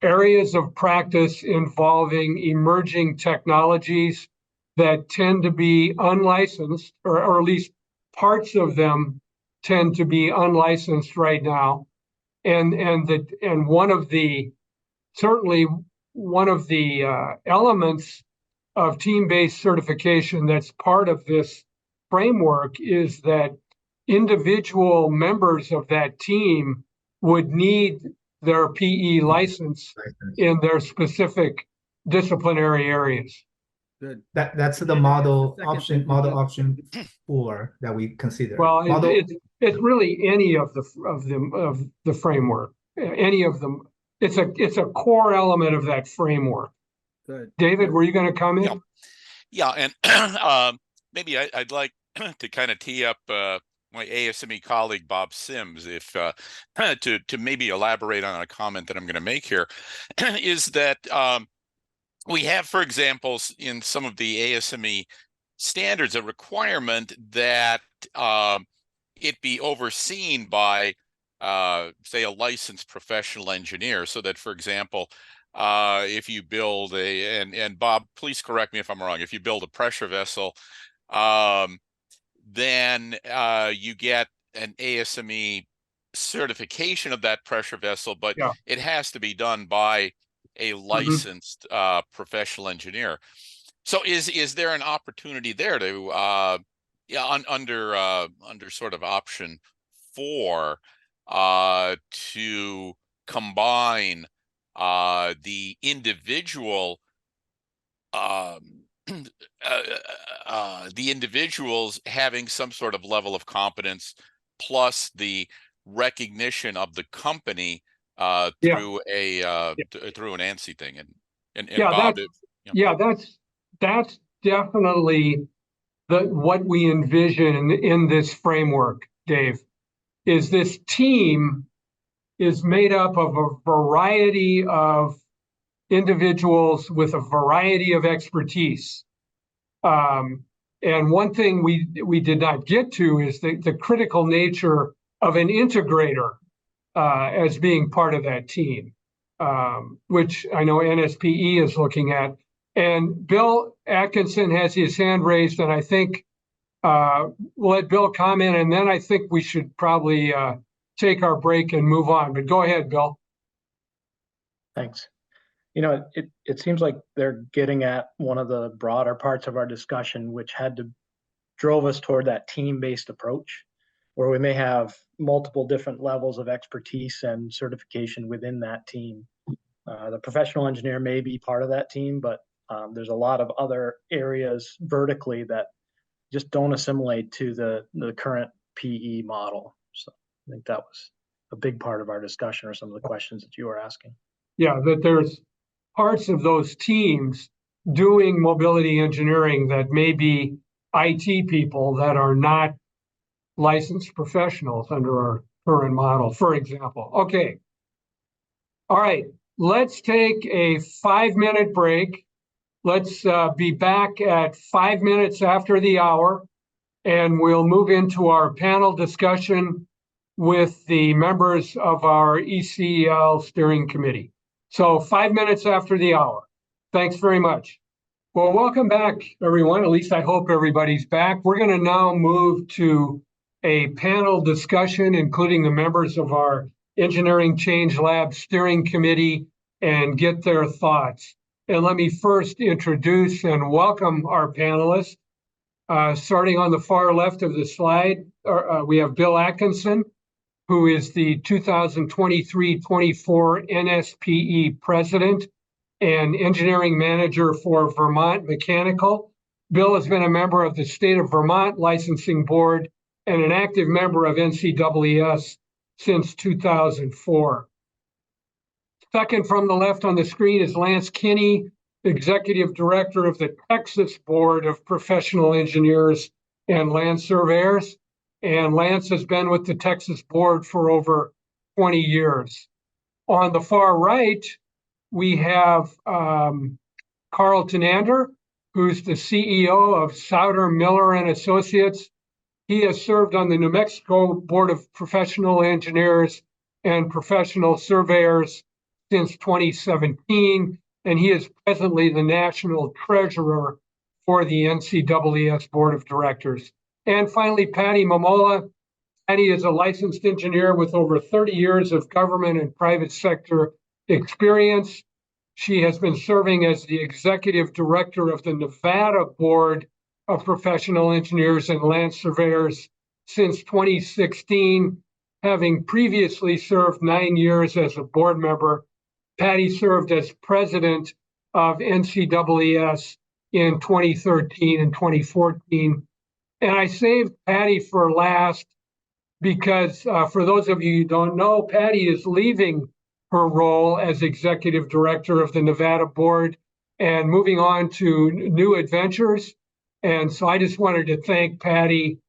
areas of practice involving emerging technologies that tend to be unlicensed, or at least parts of them tend to be unlicensed right now. And certainly one of the elements of team-based certification that's part of this framework is that individual members of that team would need their PE license in their specific disciplinary areas. Good. That's the model option 4 that we consider. Well, it's really any of the framework. Any of them. It's a core element of that framework. Good. David, were you going to comment? Yeah, and maybe I'd like to kind of tee up my ASME colleague Bob Sims, if to maybe elaborate on a comment that I'm going to make here, is that we have, for example, in some of the ASME standards, a requirement that it be overseen by, say, a licensed professional engineer, so that, for example, if you build and Bob, please correct me if I'm wrong, if you build a pressure vessel, then you get an ASME certification of that pressure vessel, but it has to be done by a licensed professional engineer. So is there an opportunity there to under sort of option 4 to combine the individual the individuals having some sort of level of competence plus the recognition of the company through through an ANSI thing, and Bob, that's definitely what we envision in this framework, Dave. Is this team is made up of a variety of individuals with a variety of expertise. And And one thing we did not get to is the critical nature of an integrator as being part of that team, which I know NSPE is looking at. And Bill Atkinson has his hand raised, and I think we'll let Bill comment, and then I think we should probably take our break and move on. But go ahead, Bill. Thanks. You know, it seems like they're getting at one of the broader parts of our discussion, which drove us toward that team-based approach, where we may have multiple different levels of expertise and certification within that team. The professional engineer may be part of that team, but there's a lot of other areas vertically that just don't assimilate to the current PE model. So I think that was a big part of our discussion, or some of the questions that you were asking. Yeah, that there's parts of those teams doing mobility engineering that may be IT people that are not licensed professionals under our current model, for example. Okay. All right, let's take a 5-minute break. Let's be back at 5 minutes after the hour, and we'll move into our panel discussion with the members of our ECL steering committee. So 5 minutes after the hour. Thanks very much. Well, welcome back, everyone. At least I hope everybody's back. We're going to now move to a panel discussion, including the members of our Engineering Change Lab steering committee, and get their thoughts. And let me first introduce and welcome our panelists. Starting on the far left of the slide, we have Bill Atkinson, who is the 2023-24 NSPE President and Engineering Manager for Vermont Mechanical. Bill has been a member of the State of Vermont Licensing Board and an active member of NCEES since 2004. Second from the left on the screen is Lance Kinney, Executive Director of the Texas Board of Professional Engineers and Land Surveyors. And Lance has been with the Texas Board for over 20 years. On the far right, we have Carl Tenander, who's the CEO of Souter Miller and Associates. He has served on the New Mexico Board of Professional Engineers and Professional Surveyors since 2017, and he is presently the National Treasurer for the NCEES Board of Directors. And finally, Patty Momola. Patty is a licensed engineer with over 30 years of government and private sector experience. She has been serving as the Executive Director of the Nevada Board of Professional Engineers and Land Surveyors since 2016, having previously served 9 years as a board member. Patty served as president of NCEES in 2013 and 2014. And I saved Patty for last because for those of you who don't know, Patty is leaving her role as executive director of the Nevada Board and moving on to new adventures. And so I just wanted to thank Patty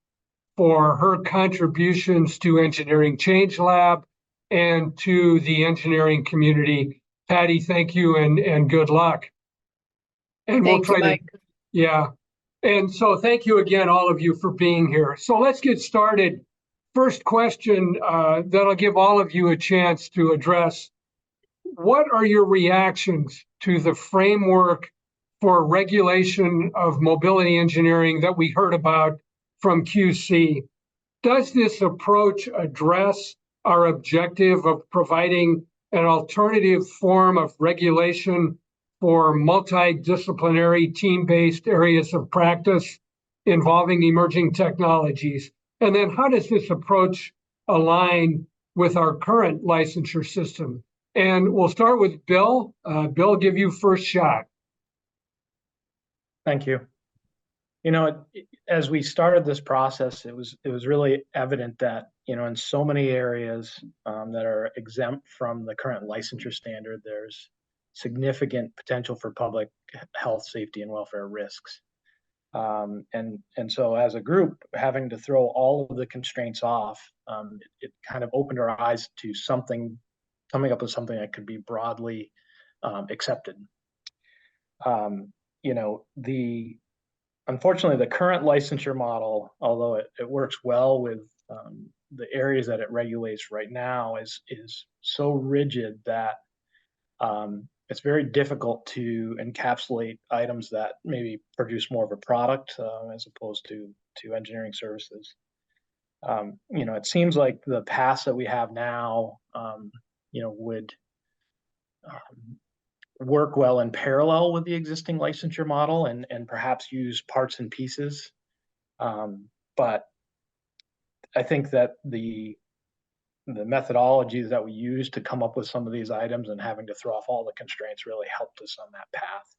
for her contributions to Engineering Change Lab and to the engineering community. Patty, thank you and good luck. And we'll try to, yeah. And so thank you again, all of you, for being here. So let's get started. First question that'll give all of you a chance to address. What are your reactions to the framework for regulation of mobility engineering that we heard about from QC? Does this approach address our objective of providing an alternative form of regulation for multidisciplinary team-based areas of practice involving emerging technologies? And then how does this approach align with our current licensure system? And we'll start with Bill. Bill, give you first shot. Thank you. You know, as we started this process, it was really evident that, you know, in so many areas that are exempt from the current licensure standard, there's significant potential for public health, safety, and welfare risks. And so as a group, having to throw all of the constraints off, it kind of opened our eyes to coming up with something that could be broadly accepted. You know, the unfortunately, the current licensure model, although it works well with the areas that it regulates right now, is so rigid that it's very difficult to encapsulate items that maybe produce more of a product as opposed to engineering services. It seems like the paths that we have now, would work well in parallel with the existing licensure model and perhaps use parts and pieces. But I think that the methodologies that we use to come up with some of these items and having to throw off all the constraints really helped us on that path.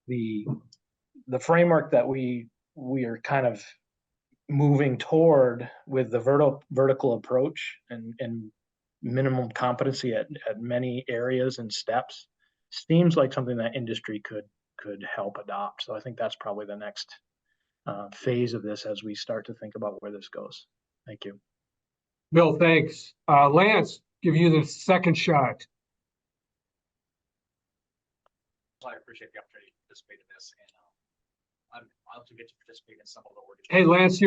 The framework that we are kind of moving toward with the vertical approach and minimum competency at many areas and steps seems like something that industry could help adopt. So I think that's probably the next phase of this as we start to think about where this goes. Thank you. Bill, thanks. Lance, give you the second shot. I appreciate the opportunity to participate in this, and I also get to participate in some of the work. Hey, Lance,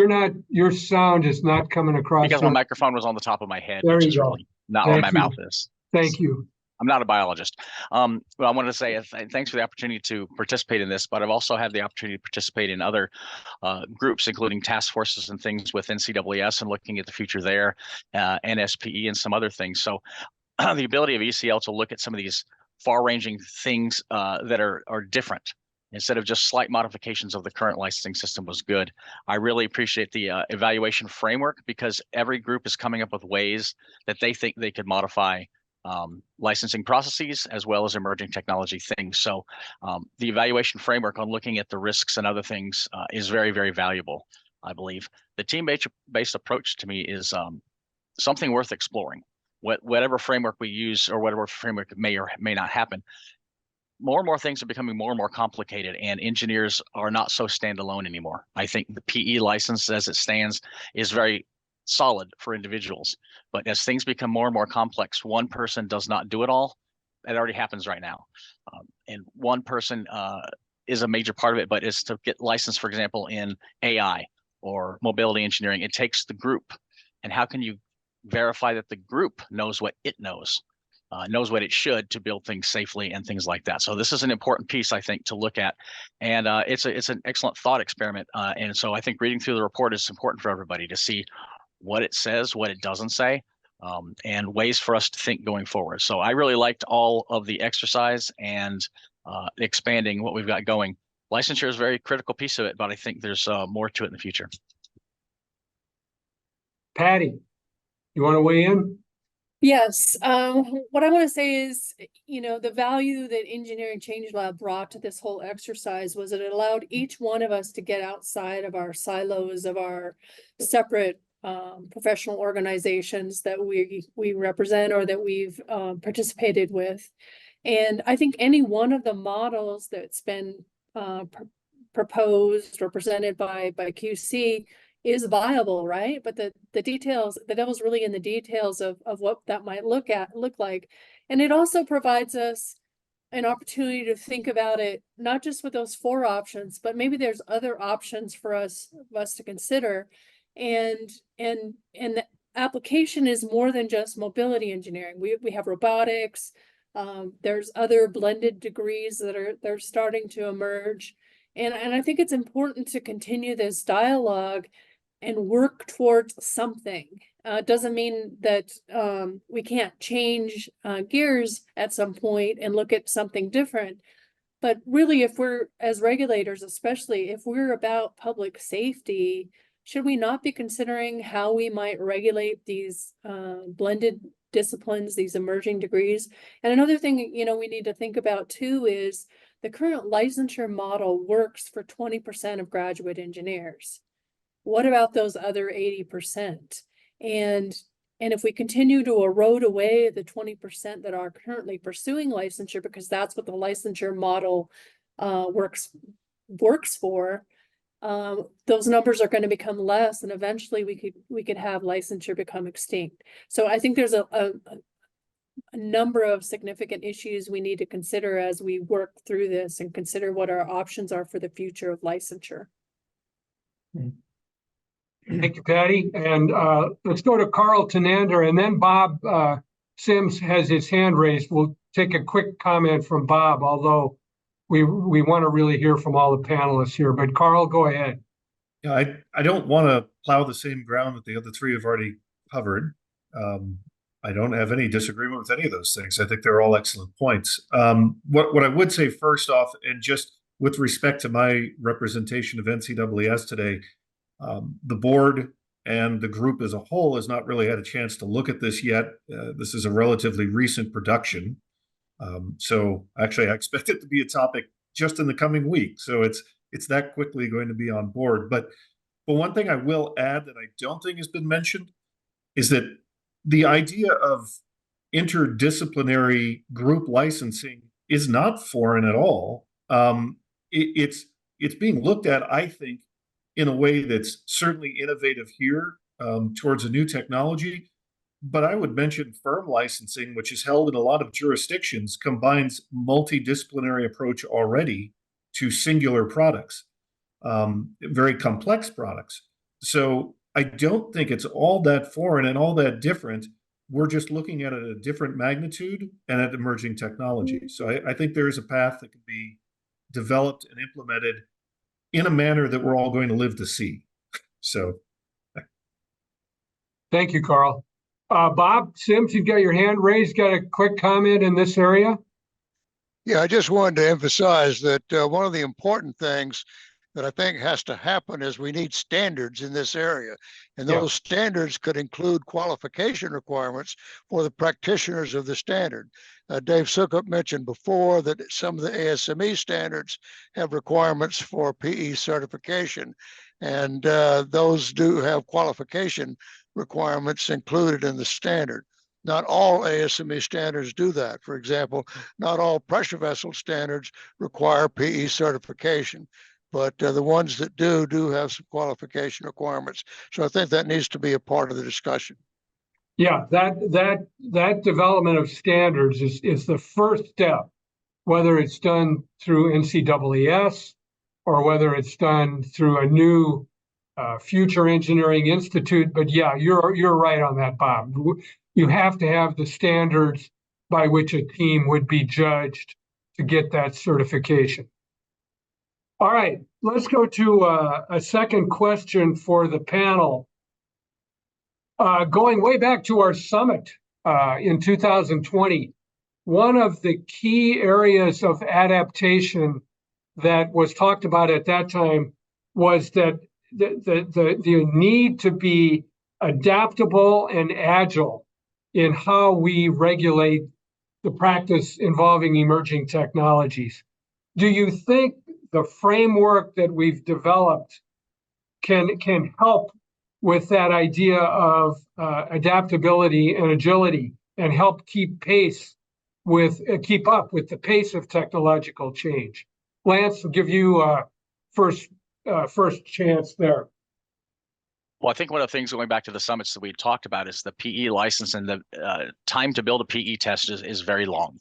your sound is not coming across. Because my microphone was on the top of my head, there which you is go. really not Thank where my you. mouth is. Thank you. I'm not a biologist. But I wanted to say thanks for the opportunity to participate in this, but I've also had the opportunity to participate in other groups, including task forces and things with NCAAS and looking at the future there, NSPE and some other things. So the ability of ECL to look at some of these far-ranging things that are different instead of just slight modifications of the current licensing system was good. I really appreciate the evaluation framework because every group is coming up with ways that they think they could modify licensing processes as well as emerging technology things. So the evaluation framework on looking at the risks and other things is very, very valuable, I believe. The team-based approach to me is something worth exploring. Whatever framework we use or whatever framework may or may not happen, more and more things are becoming more and more complicated, and engineers are not so standalone anymore. I think the PE license as it stands is very solid for individuals, but as things become more and more complex, one person does not do it all. That already happens right now, and one person is a major part of it. But it's to get licensed, for example, in AI or mobility engineering, it takes the group. And how can you verify that the group knows what it knows what it should to build things safely and things like that? So this is an important piece, I think, to look at, and it's an excellent thought experiment. And so I think reading through the report is important for everybody to see what it says, what it doesn't say, and ways for us to think going forward. So I really liked all of the exercise and expanding what we've got going. Licensure is a very critical piece of it, but I think there's more to it in the future. Patty, you want to weigh in? Yes. What I want to say is, the value that Engineering Change Lab brought to this whole exercise was it allowed each one of us to get outside of our silos, of our separate professional organizations that we represent or that we've participated with. And I think any one of the models that's been proposed or presented by QC is viable, right? But the details, the devil's really in the details of what that might look like. And it also provides us an opportunity to think about it, not just with those 4 options, but maybe there's other options for us to consider. And the application is more than just mobility engineering. We have robotics. There's other blended degrees they're starting to emerge. And I think it's important to continue this dialogue and work towards something. Doesn't mean that we can't change gears at some point and look at something different. But really, if we're, as regulators, especially if we're about public safety, should we not be considering how we might regulate these blended disciplines, these emerging degrees? And another thing, we need to think about too is the current licensure model works for 20% of graduate engineers. What about those other 80%? And if we continue to erode away the 20% that are currently pursuing licensure, because that's what the licensure model works for, those numbers are going to become less, and eventually we could have licensure become extinct. So I think there's a number of significant issues we need to consider as we work through this and consider what our options are for the future of licensure. Thank you, Patty. And let's go to Carl Tenander, and then Bob Sims has his hand raised. We'll take a quick comment from Bob, although we want to really hear from all the panelists here. But Carl, go ahead. Yeah, I don't want to plow the same ground that the other three have already covered. I don't have any disagreement with any of those things. I think they're all excellent points. What I would say first off, and just with respect to my representation of NCAAS today, the board and the group as a whole has not really had a chance to look at this yet. This is a relatively recent production. So actually I expect it to be a topic just in the coming week. So it's that quickly going to be on board. But one thing I will add that I don't think has been mentioned is that the idea of interdisciplinary group licensing is not foreign at all. It's being looked at, I think, in a way that's certainly innovative here towards a new technology. But I would mention firm licensing, which is held in a lot of jurisdictions, combines multidisciplinary approach already to singular products, very complex products. So I don't think it's all that foreign and all that different. We're just looking at it at a different magnitude and at emerging technology. So I think there is a path that can be developed and implemented in a manner that we're all going to live to see. So. Thank you, Carl. Bob Sims, you've got your hand raised. Got a quick comment in this area? Yeah, I just wanted to emphasize that one of the important things that I think has to happen is we need standards in this area. And those standards could include qualification requirements for the practitioners of the standard. Dave Sukup mentioned before that some of the ASME standards have requirements for PE certification. And those do have qualification requirements included in the standard. Not all ASME standards do that. For example, not all pressure vessel standards require PE certification, but the ones that do have some qualification requirements. So I think that needs to be a part of the discussion. Yeah, that development of standards is the first step, whether it's done through NCAAS or whether it's done through a new Future Engineering Institute. But yeah, you're right on that, Bob. You have to have the standards by which a team would be judged to get that certification. All right, let's go to a second question for the panel. Going way back to our summit in 2020, one of the key areas of adaptation that was talked about at that time was that the need to be adaptable and agile in how we regulate the practice involving emerging technologies. Do you think the framework that we've developed can help with that idea of adaptability and agility and help keep up with the pace of technological change? Lance, I'll give you first chance there. Well, I think one of the things going back to the summits that we talked about is the PE license, and the time to build a PE test is very long.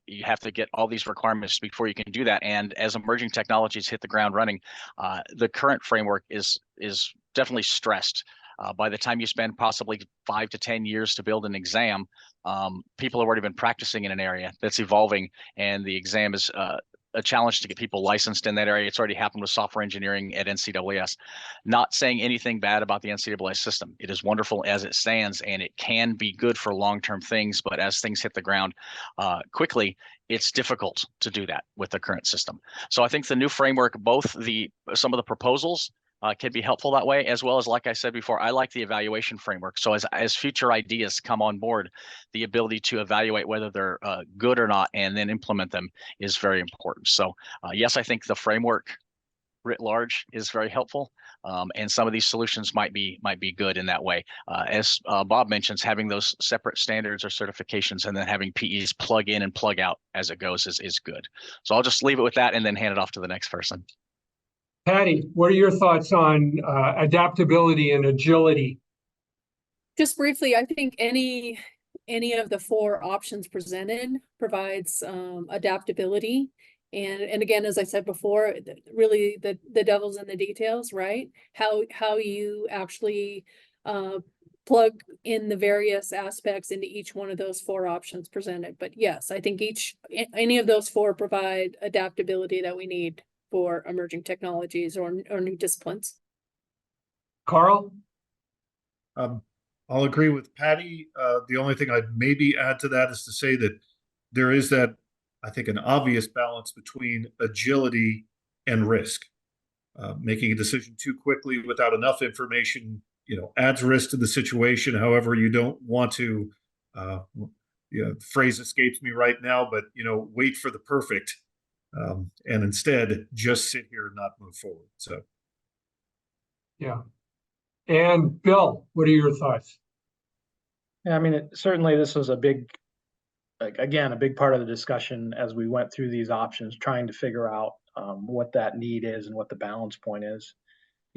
You have to get all these requirements before you can do that. And as emerging technologies hit the ground running, the current framework is definitely stressed. By the time you spend possibly 5 to 10 years to build an exam, people have already been practicing in an area that's evolving, and the exam is a challenge to get people licensed in that area. It's already happened with software engineering at NCAAS. Not saying anything bad about the NCAA system. It is wonderful as it stands, and it can be good for long-term things, but as things hit the ground quickly, it's difficult to do that with the current system. So I think the new framework, both some of the proposals can be helpful that way, as well as, like I said before, I like the evaluation framework. So as future ideas come on board, the ability to evaluate whether they're good or not and then implement them is very important. So yes, I think the framework writ large is very helpful, and some of these solutions might be good in that way. As Bob mentions, having those separate standards or certifications and then having PEs plug in and plug out as it goes is good. So I'll just leave it with that and then hand it off to the next person. Patty, what are your thoughts on adaptability and agility? Just briefly, I think any any of the 4 options presented provides adaptability. And again, as I said before, really the devil's in the details, right? How you actually plug in the various aspects into each one of those 4 options presented. But yes, I think any of those 4 provide adaptability that we need for emerging technologies or new disciplines. Carl? I'll agree with Patty. The only thing I'd maybe add to that is to say that there is that, I think, an obvious balance between agility and risk. Making a decision too quickly without enough information, adds risk to the situation. However, you don't want to, the phrase escapes me right now, but, wait for the perfect, and instead just sit here and not move forward. So. Yeah. And Bill, what are your thoughts? Yeah, I mean, certainly this was a big part of the discussion as we went through these options, trying to figure out what that need is and what the balance point is.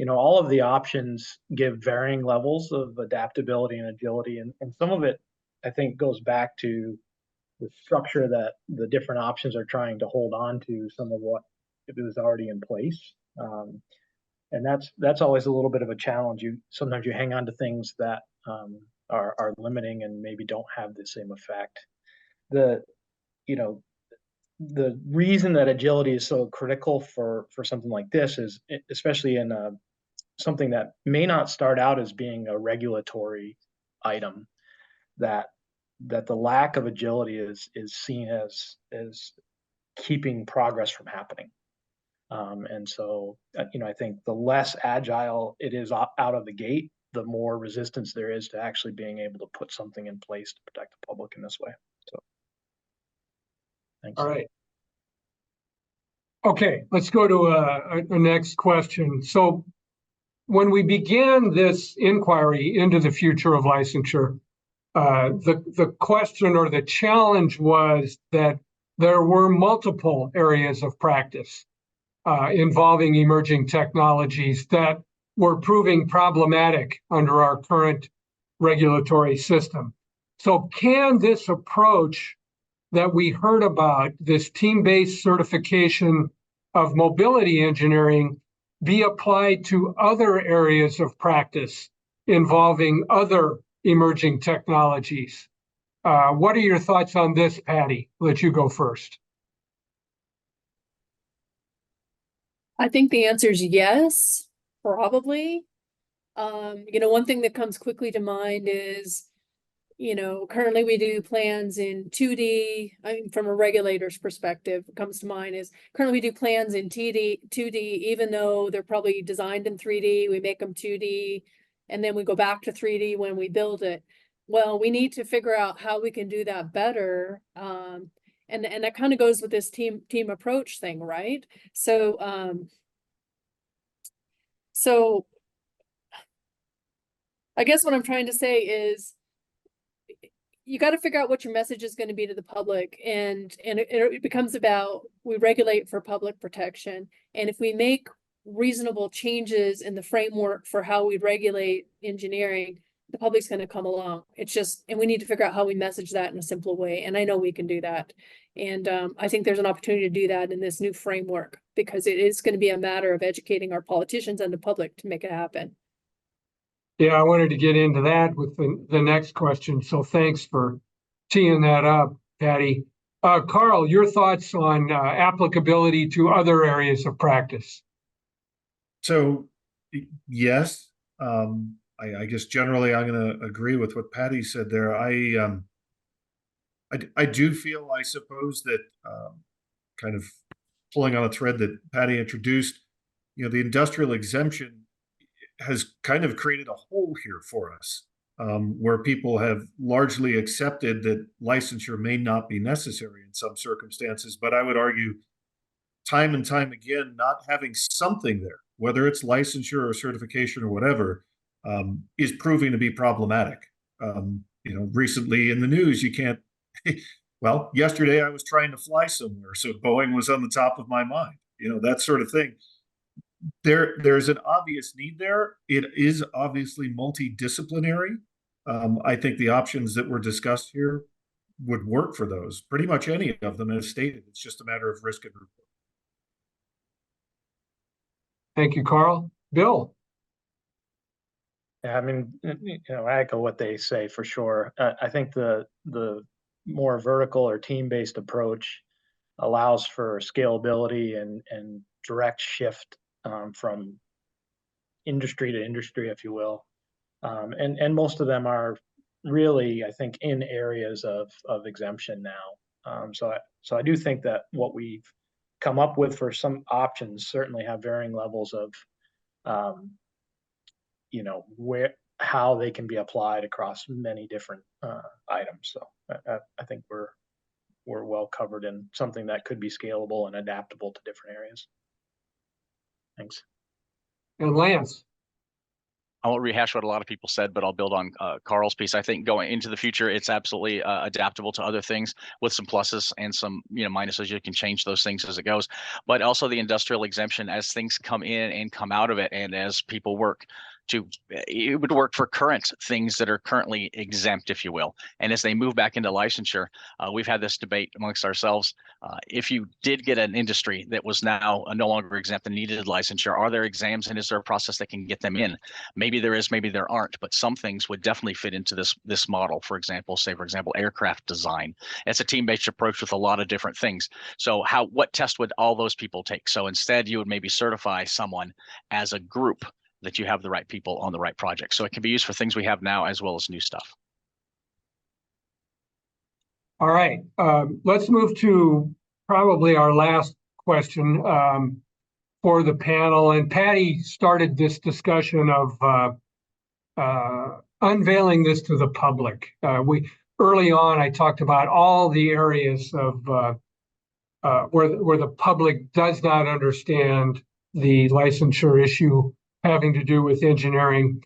All of the options give varying levels of adaptability and agility, and some of it, I think, goes back to the structure that the different options are trying to hold on to some of what it was already in place. And that's always a little bit of a challenge. Sometimes you hang on to things that are limiting and maybe don't have the same effect. The reason that agility is so critical for something like this is, especially in something that may not start out as being a regulatory item, that the lack of agility is seen as keeping progress from happening. And so, I think the less agile it is out of the gate, the more resistance there is to actually being able to put something in place to protect the public in this way. So, thanks. All right. Okay, let's go to a next question. So when we began this inquiry into the future of licensure, the question or the challenge was that there were multiple areas of practice involving emerging technologies that were proving problematic under our current regulatory system. So can this approach that we heard about, this team-based certification of mobility engineering, be applied to other areas of practice involving other emerging technologies? What are your thoughts on this, Patty? Let you go first. I think the answer is yes, probably. One thing that comes quickly to mind is, currently we do plans in 2D. I mean, from a regulator's perspective, what comes to mind is currently we do plans in 2D, even though they're probably designed in 3D, we make them 2D, and then we go back to 3D when we build it. Well, we need to figure out how we can do that better. And that kind of goes with this team approach thing, right? So I guess what I'm trying to say is you got to figure out what your message is going to be to the public, and it becomes about, we regulate for public protection, and if we make reasonable changes in the framework for how we regulate engineering, the public's going to come along. It's just, and we need to figure out how we message that in a simple way. And I know we can do that. And I think there's an opportunity to do that in this new framework, because it is going to be a matter of educating our politicians and the public to make it happen. Yeah, I wanted to get into that with the next question. So thanks for teeing that up, Patty. Carl, your thoughts on applicability to other areas of practice? So, yes. I guess generally I'm going to agree with what Patty said there. I do feel, I suppose, that kind of pulling on a thread that Patty introduced, the industrial exemption has kind of created a hole here for us, where people have largely accepted that licensure may not be necessary in some circumstances. But I would argue time and time again, not having something there, whether it's licensure or certification or whatever, is proving to be problematic. Recently in the news, you can't, well, yesterday I was trying to fly somewhere, so Boeing was on the top of my mind, that sort of thing. There's an obvious need there. It is obviously multidisciplinary. I think the options that were discussed here would work for those. Pretty much any of them, as stated. It's just a matter of risk and reward. Thank you, Carl. Bill? Yeah, I mean, I echo what they say for sure. I think the more vertical or team-based approach allows for scalability and direct shift from industry to industry, if you will. And most of them are really, I think, in areas of exemption now. So I do think that what we've come up with for some options certainly have varying levels of how they can be applied across many different items. So I think we're well covered in something that could be scalable and adaptable to different areas. Thanks. And Lance? I won't rehash what a lot of people said, but I'll build on Carl's piece. I think going into the future, it's absolutely adaptable to other things with some pluses and some minuses. You can change those things as it goes, but also the industrial exemption as things come in and come out of it, and as people work to, it would work for current things that are currently exempt, if you will. And as they move back into licensure, we've had this debate amongst ourselves. If you did get an industry that was now no longer exempt and needed licensure, are there exams and is there a process that can get them in? Maybe there is, maybe there aren't, but some things would definitely fit into this model. For example, aircraft design. It's a team-based approach with a lot of different things. So what test would all those people take? So instead, you would maybe certify someone as a group that you have the right people on the right project. So it can be used for things we have now as well as new stuff. All right, let's move to probably our last question for the panel. And Patty started this discussion of unveiling this to the public. Early on, I talked about all the areas of where the public does not understand the licensure issue having to do with engineering.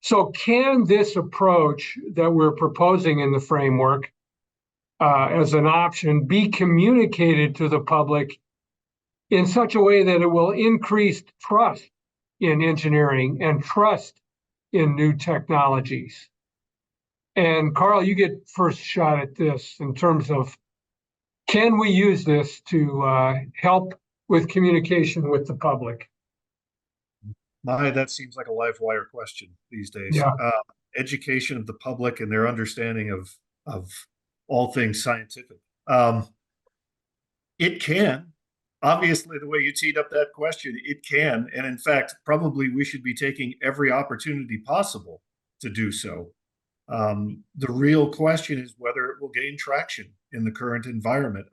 So can this approach that we're proposing in the framework as an option be communicated to the public in such a way that it will increase trust in engineering and trust in new technologies? And Carl, you get first shot at this in terms of, can we use this to help with communication with the public? That seems like a live wire question these days. Yeah. Education of the public and their understanding of all things scientific. It can. Obviously, the way you teed up that question, it can. And in fact, probably we should be taking every opportunity possible to do so. The real question is whether it will gain traction in the current environment.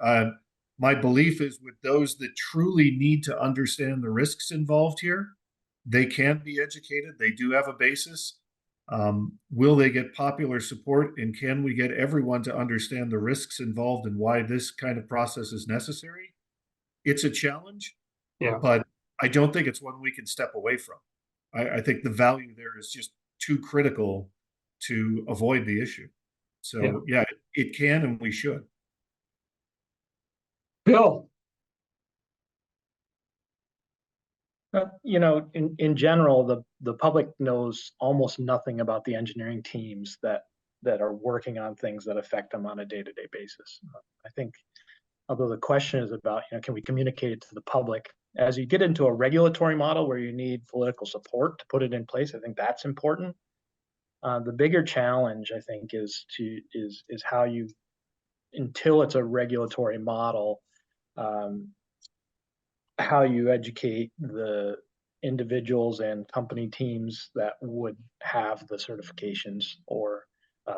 My belief is with those that truly need to understand the risks involved here, they can be educated. They do have a basis. Will they get popular support? And can we get everyone to understand the risks involved and why this kind of process is necessary? It's a challenge, but I don't think it's one we can step away from. I think the value there is just too critical to avoid the issue. So yeah, it can and we should. Bill? In general, the public knows almost nothing about the engineering teams that are working on things that affect them on a day-to-day basis. I think, although the question is about, can we communicate it to the public? As you get into a regulatory model where you need political support to put it in place, I think that's important. The bigger challenge, I think, is how you, until it's a regulatory model, how you educate the individuals and company teams that would have the certifications or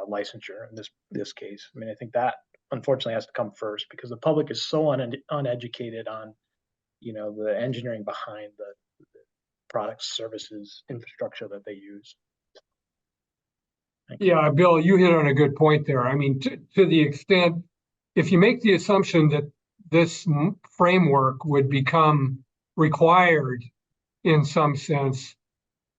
licensure in this case. I mean, I think that unfortunately has to come first because the public is so uneducated on, the engineering behind the products, services, infrastructure that they use. Yeah, Bill, you hit on a good point there. I mean, to the extent, if you make the assumption that this framework would become required in some sense,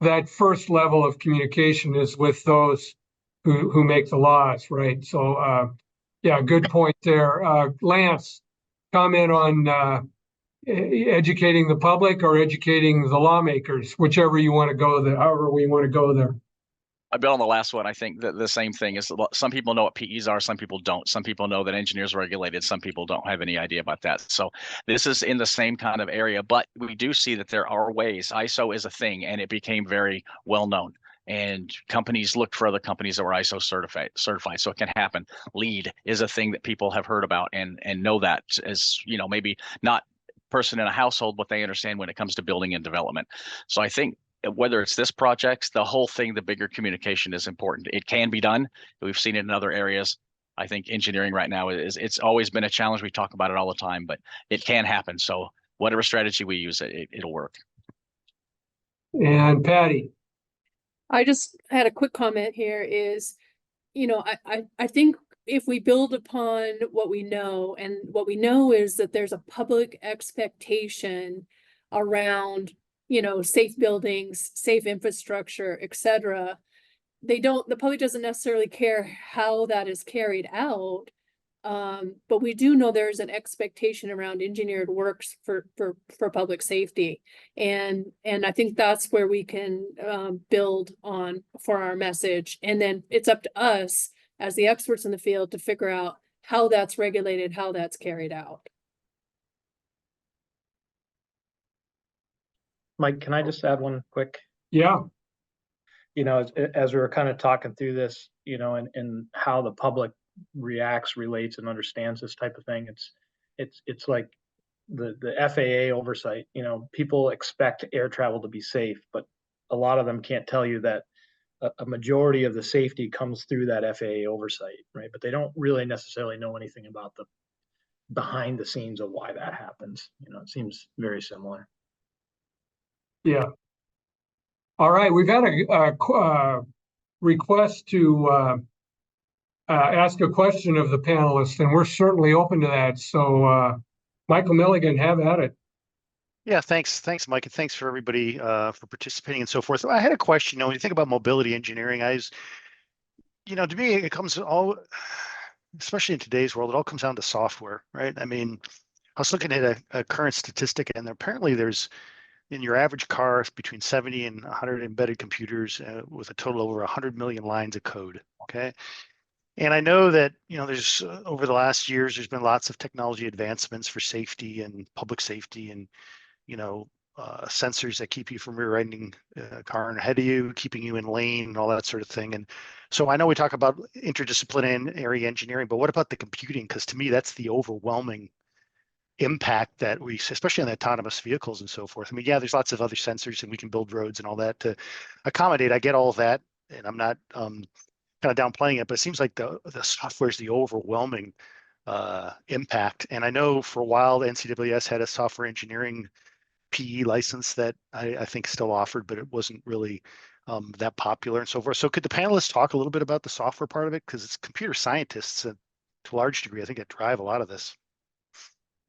that first level of communication is with those who make the laws, right? So, yeah, good point there. Lance, comment on educating the public or educating the lawmakers, whichever you want to go there, however we want to go there. I bet on the last one, I think that the same thing is some people know what PEs are, some people don't. Some people know that engineers are regulated, some people don't have any idea about that. So this is in the same kind of area, but we do see that there are ways. ISO is a thing, and it became very well known. And companies looked for other companies that were ISO certified, so it can happen. LEED is a thing that people have heard about and know that as, you know, maybe not person in a household, but they understand when it comes to building and development. So I think whether it's this project, the whole thing, the bigger communication is important. It can be done. We've seen it in other areas. I think engineering right now it's always been a challenge. We talk about it all the time, but it can happen. So whatever strategy we use, it'll work. And Patty. I just had a quick comment here is, you know, I think if we build upon what we know, and what we know is that there's a public expectation around, you know, safe buildings, safe infrastructure, etc. The public doesn't necessarily care how that is carried out. But we do know there's an expectation around engineered works for public safety. And I think that's where we can build on for our message. And then it's up to us as the experts in the field to figure out how that's regulated, how that's carried out. Mike, can I just add one quick? Yeah. You know, as we were kind of talking through this, you know, and how the public reacts, relates, and understands this type of thing, it's like the FAA oversight. You know, people expect air travel to be safe, but a lot of them can't tell you that a majority of the safety comes through that FAA oversight, right? But they don't really necessarily know anything about the behind the scenes of why that happens. You know, it seems very similar. Yeah. All right, we've had a request to ask a question of the panelists, and we're certainly open to that. So, Michael Milligan, have at it. Yeah, thanks, Mike, and thanks for everybody for participating and so forth. I had a question. You know, when you think about mobility engineering, you know, to me, it comes all, especially in today's world, it all comes down to software, right? I mean, I was looking at a current statistic, and apparently there's, in your average car, between 70 and 100 embedded computers with a total of over 100 million lines of code, okay? And I know that, you know, there's over the last years, there's been lots of technology advancements for safety and public safety, and, you know, sensors that keep you from rear-ending a car ahead of you, keeping you in lane, and all that sort of thing. And so I know we talk about interdisciplinary engineering, but what about the computing? Because to me, that's the overwhelming impact that we, especially on the autonomous vehicles and so forth. I mean, yeah, there's lots of other sensors, and we can build roads and all that to accommodate. I get all of that, and I'm not kind of downplaying it, but it seems like the software is the overwhelming impact. And I know for a while, the NCWS had a software engineering PE license that I think still offered, but it wasn't really that popular and so forth. So could the panelists talk a little bit about the software part of it? Because it's computer scientists to a large degree, I think, that drive a lot of this.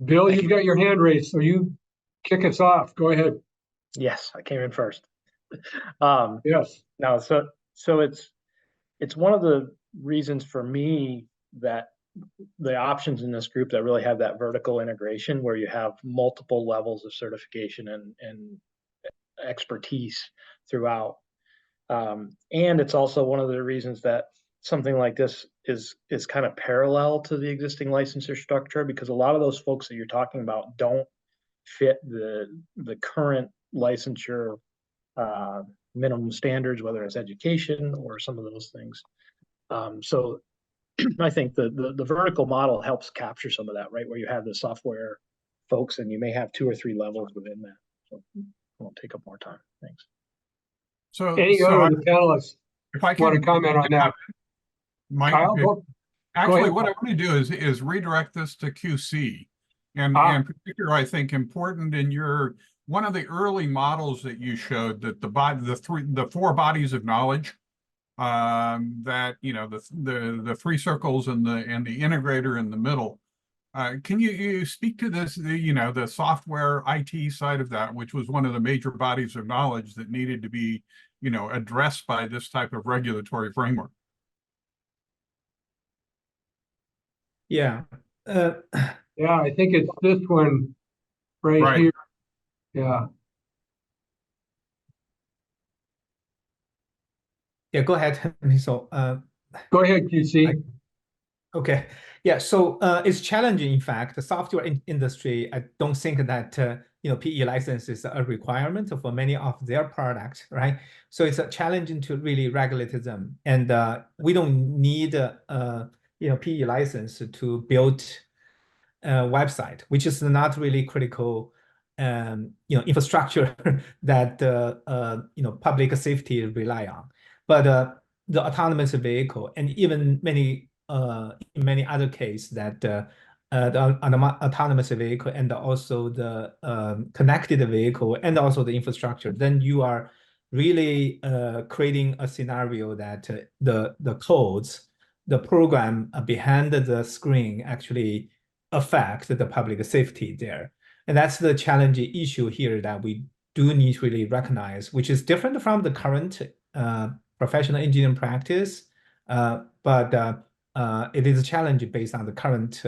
Bill, you've got your hand raised, so you kick us off. Go ahead. Yes, I came in first. Yes. No, so it's one of the reasons for me that the options in this group that really have that vertical integration, where you have multiple levels of certification and expertise throughout. And it's also one of the reasons that something like this is kind of parallel to the existing licensure structure, because a lot of those folks that you're talking about don't fit the current licensure minimum standards, whether it's education or some of those things. So I think the vertical model helps capture some of that, right? Where you have the software folks, and you may have 2 or 3 levels within that. So I won't take up more time. Thanks. So any other of the panelists if I want to comment on that? Mike, Kyle, actually, what I want to do is redirect this to QC, and in particular, I think important in one of the early models that you showed, that the 4 bodies of knowledge, that, you know, the 3 circles and the integrator in the middle. Can you speak to this, you know, the software IT side of that, which was one of the major bodies of knowledge that needed to be, you know, addressed by this type of regulatory framework? Yeah. Yeah, I think it's this one right here. Yeah. Yeah, go ahead. So, Go ahead, QC. okay. Yeah, so it's challenging. In fact, the software industry, I don't think that PE license is a requirement for many of their products, right? So it's challenging to really regulate them, and we don't need PE license to build a website, which is not really critical infrastructure that public safety rely on. But the autonomous vehicle, and even in many other cases, that the autonomous vehicle and also the connected vehicle and also the infrastructure, then you are really creating a scenario that the codes, the program behind the screen actually affect the public safety there. And that's the challenging issue here that we do need to really recognize, which is different from the current professional engineering practice, but it is a challenge based on the current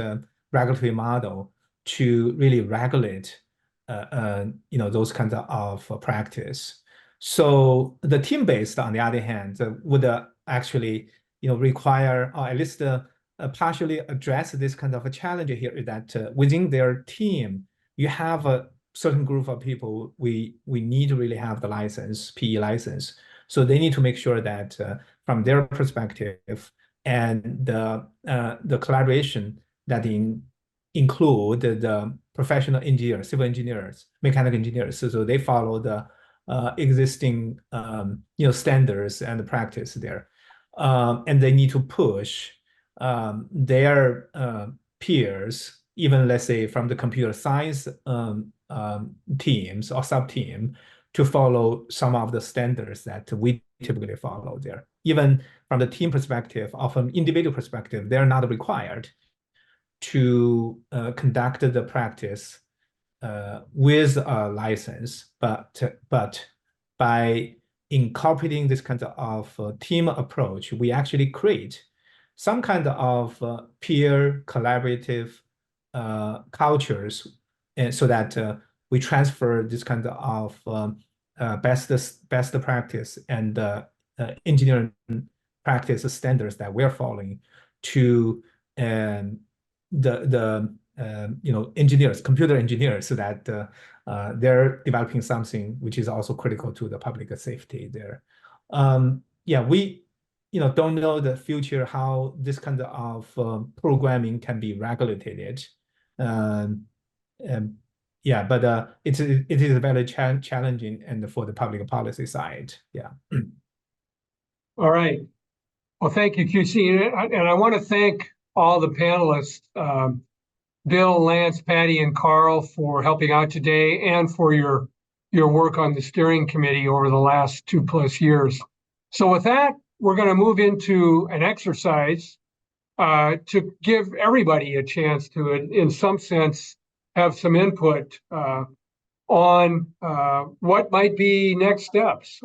regulatory model to really regulate those kinds of practice. So the team-based, on the other hand, would actually require, or at least partially address this kind of a challenge here, is that within their team, you have a certain group of people we need to really have the license, PE license. So they need to make sure that from their perspective and the collaboration that include the professional engineers, civil engineers, mechanical engineers, so they follow the existing standards and the practice there, and they need to push their peers, even let's say from the computer science teams or sub-team, to follow some of the standards that we typically follow there. Even from the team perspective or from individual perspective, they're not required to conduct the practice with a license, but by incorporating this kind of team approach, we actually create some kind of peer collaborative cultures, and so that we transfer this kind of best practice and engineering practice standards that we're following to the engineers, computer engineers, so that they're developing something which is also critical to the public safety there. Yeah, we don't know the future, how this kind of programming can be regulated. Yeah, but it is very challenging and for the public policy side. Yeah. All right. Well, thank you, QC. And I want to thank all the panelists, Bill, Lance, Patty, and Carl, for helping out today and for your work on the steering committee over the last 2+ years. So with that, we're going to move into an exercise to give everybody a chance to, in some sense, have some input on what might be next steps.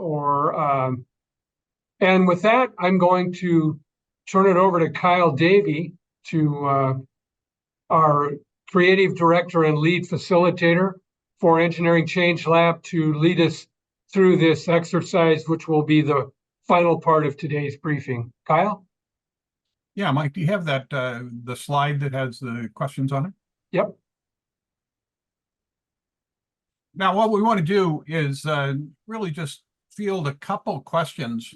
And with that, I'm going to turn it over to Kyle Davey, to our creative director and lead facilitator for Engineering Change Lab, to lead us through this exercise, which will be the final part of today's briefing. Kyle? Yeah, Mike, do you have that the slide that has the questions on it? Yep. Now, what we want to do is really just field a couple questions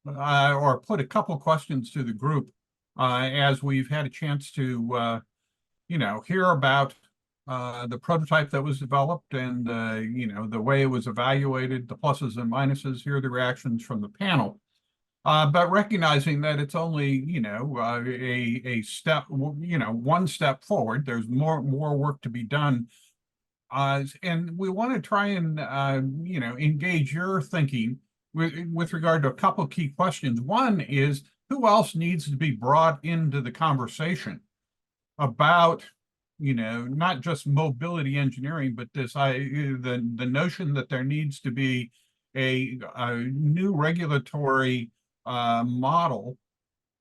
or put a couple questions to the group as we've had a chance to, hear about the prototype that was developed and, the way it was evaluated, the pluses and minuses, hear the reactions from the panel. But recognizing that it's only, a step, one step forward, there's more work to be done. And we want to try and, engage your thinking with regard to a couple key questions. One is, who else needs to be brought into the conversation about, not just mobility engineering, but this, the notion that there needs to be a new regulatory model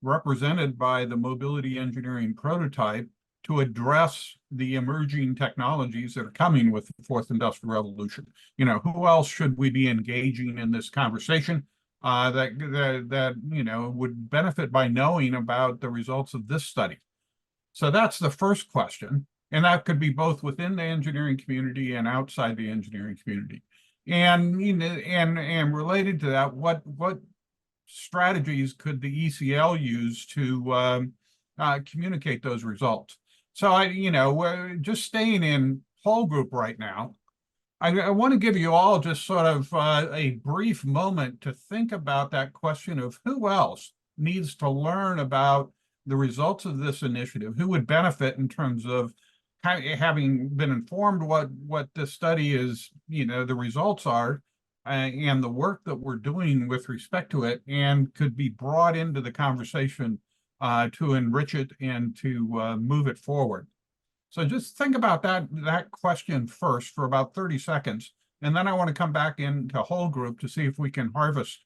represented by the mobility engineering prototype to address the emerging technologies that are coming with the fourth industrial revolution. Who else should we be engaging in this conversation? that would benefit by knowing about the results of this study? So that's the first question. And that could be both within the engineering community and outside the engineering community. And and related to that, what strategies could the ECL use to communicate those results? So we're just staying in whole group right now. I want to give you all just sort of a brief moment to think about that question of who else needs to learn about the results of this initiative, who would benefit in terms of having been informed what this study is, the results are, and the work that we're doing with respect to it, and could be brought into the conversation to enrich it and to move it forward. So just think about that question first for about 30 seconds, and then I want to come back into whole group to see if we can harvest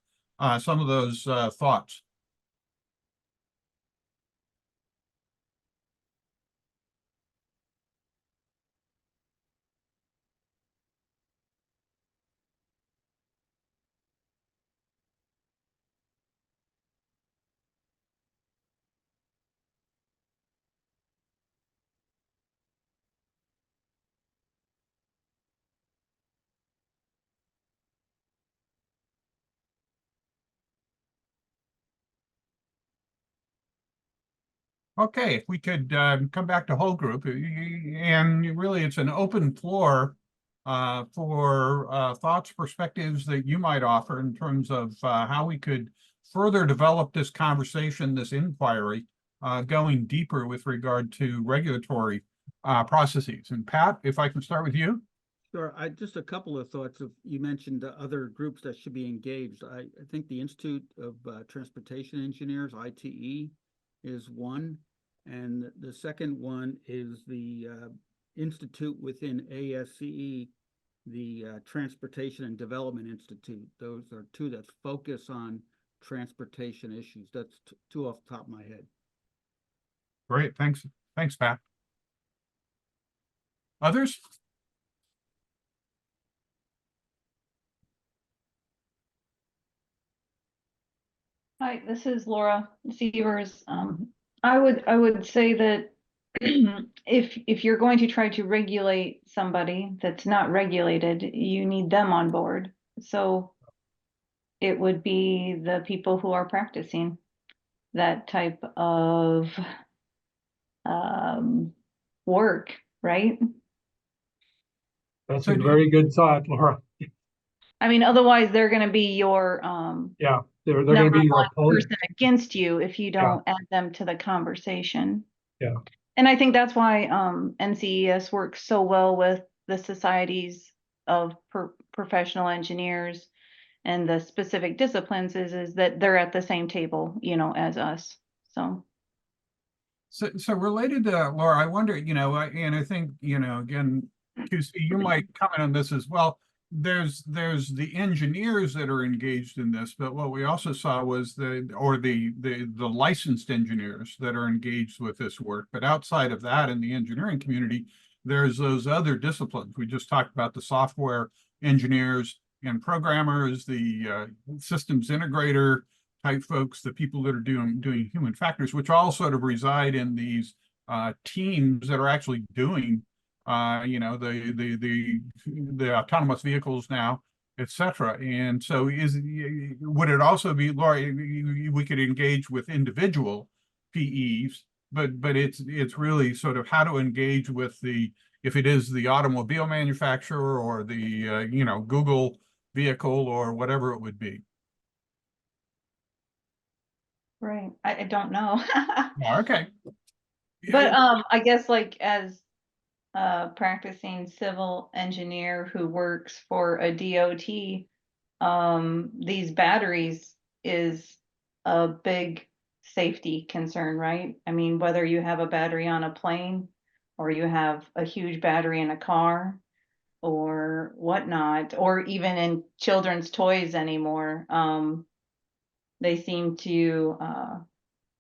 some of those thoughts. Okay, if we could come back to whole group, and really it's an open floor for thoughts, perspectives that you might offer in terms of how we could further develop this conversation, this inquiry, going deeper with regard to regulatory processes. And Pat, if I can start with you. Sure. Just a couple of thoughts. You mentioned other groups that should be engaged. I think the Institute of Transportation Engineers, ITE, is one. And the second one is the institute within ASCE, the Transportation and Development Institute. Those are two that focus on transportation issues. That's two off the top of my head. Great, thanks, Pat. Others? Hi, this is Laura Severs. I would say that if you're going to try to regulate somebody that's not regulated, you need them on board. So it would be the people who are practicing that type of work, right? That's a very good thought, Laura. I mean, otherwise they're going to be your yeah, they're going to be your person against you if you don't add them to the conversation. Yeah. And I think that's why NCES works so well with the societies of professional engineers and the specific disciplines is that they're at the same table, as us. So related to that, Laura, I wonder, and I think, again, QC, you might comment on this as well. There's the engineers that are engaged in this, but what we also saw was the licensed engineers that are engaged with this work. But outside of that, in the engineering community, there's those other disciplines. We just talked about the software engineers and programmers, the systems integrator type folks, the people that are doing human factors, which all sort of reside in these teams that are actually doing the autonomous vehicles now, etc. And so would it also be, Laura, we could engage with individual PEs, but it's really sort of how to engage with if it is the automobile manufacturer or the Google vehicle or whatever it would be. Right. I don't know. Okay. But I guess as practicing civil engineer who works for a DOT, these batteries is a big safety concern, right? I mean, whether you have a battery on a plane or you have a huge battery in a car or whatnot, or even in children's toys anymore, they seem to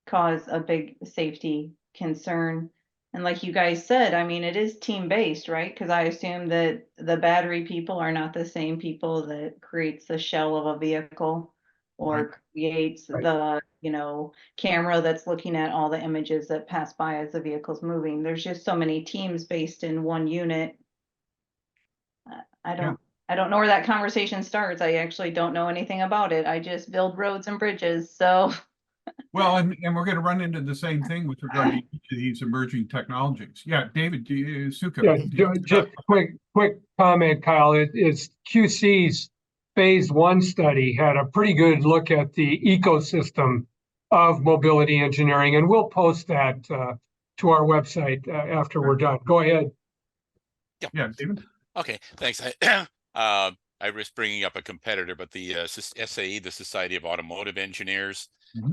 cause a big safety concern. And like you guys said, I mean, it is team-based, right? Because I assume that the battery people are not the same people that creates the shell of a vehicle. or creates the, you know, camera that's looking at all the images that pass by as the vehicle's moving. There's just so many teams based in one unit. I don't know where that conversation starts. I actually don't know anything about it. I just build roads and bridges. So Well, and we're going to run into the same thing with regard to each of these emerging technologies. Yeah, David, Suka. Yeah, just quick comment, Kyle. It's QC's phase 1 study had a pretty good look at the ecosystem of mobility engineering, and we'll post that to our website after we're done. Go ahead. Yeah, David. Okay, thanks. I risk bringing up a competitor, but the SAE, the Society of Automotive Engineers,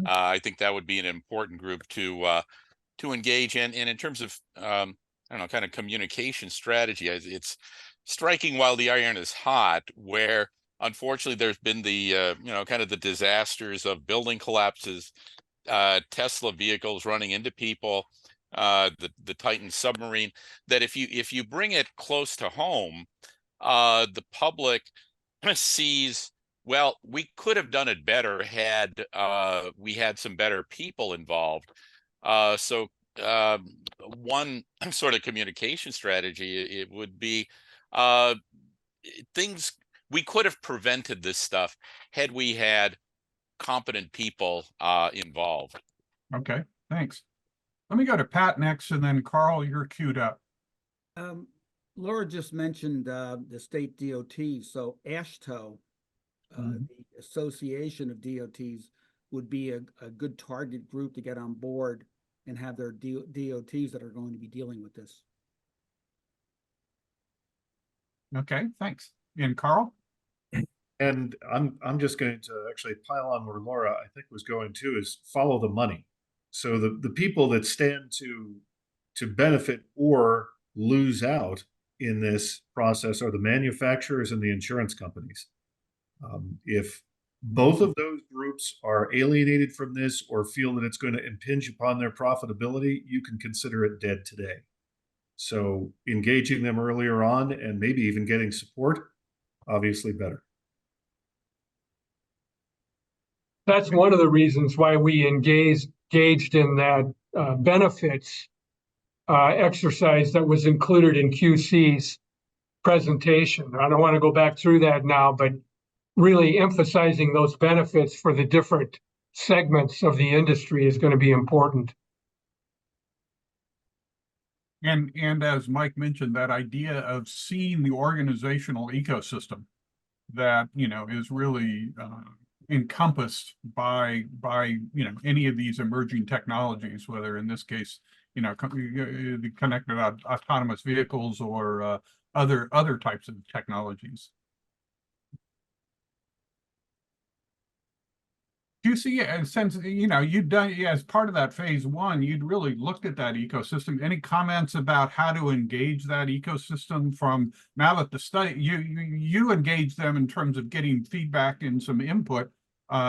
I think that would be an important group to engage in. And in terms of I don't know, kind of communication strategy, it's striking while the iron is hot, where unfortunately there's been the you know, kind of the disasters of building collapses, Tesla vehicles running into people, the Titan submarine, that if you bring it close to home, the public sees, well, we could have done it better had we had some better people involved. So one sort of communication strategy, it would be things, we could have prevented this stuff had we had competent people involved. Okay, thanks. Let me go to Pat next, and then Carl, you're queued up. Laura just mentioned the state DOTs, so AASHTO, the Association of DOTs, would be a good target group to get on board and have their DOTs that are going to be dealing with this. Okay, thanks. And Carl? And I'm just going to actually pile on where Laura, I think, was going to, is follow the money. So the people that stand to benefit or lose out in this process are the manufacturers and the insurance companies. If both of those groups are alienated from this or feel that it's going to impinge upon their profitability, you can consider it dead today. So engaging them earlier on and maybe even getting support, obviously better. That's one of the reasons why we engaged in that benefits exercise that was included in QC's presentation. I don't want to go back through that now, but really emphasizing those benefits for the different segments of the industry is going to be important. And as Mike mentioned, that idea of seeing the organizational ecosystem that, you know, is really encompassed by you know, any of these emerging technologies, whether in this case, you know, the connected autonomous vehicles or other types of technologies. Do you see, since, you know, you've done, as part of that phase 1, you'd really looked at that ecosystem. Any comments about how to engage that ecosystem from now that the study, you engage them in terms of getting feedback and some input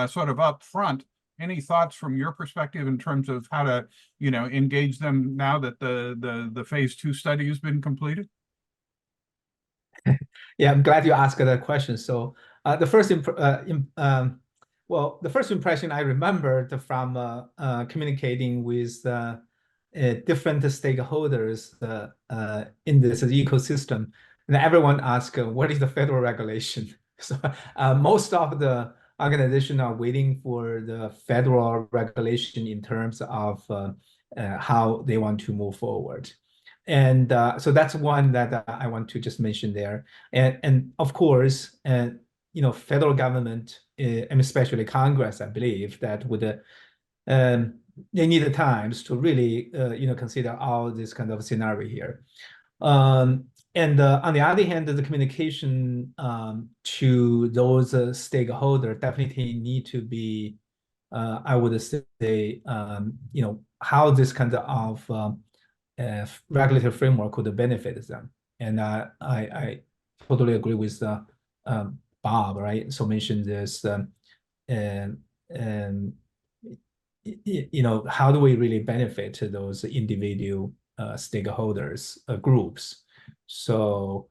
sort of up front. Any thoughts from your perspective in terms of how to, you know, engage them now that the phase 2 study has been completed? Yeah, I'm glad you asked that question. So the first well, the first impression I remembered from communicating with different stakeholders in this ecosystem, and everyone asked, what is the federal regulation? So most of the organizations are waiting for the federal regulation in terms of how they want to move forward. And so that's one that I want to just mention there. And of course, you know, federal government, and especially Congress, I believe that would they need the times to really you know, consider all this kind of scenario here. And on the other hand, the communication to those stakeholders definitely need to be, I would say, you know, how this kind of regulatory framework could benefit them. And I totally agree with Bob, right? So mentioned this, you know, how do we really benefit those individual stakeholders groups? So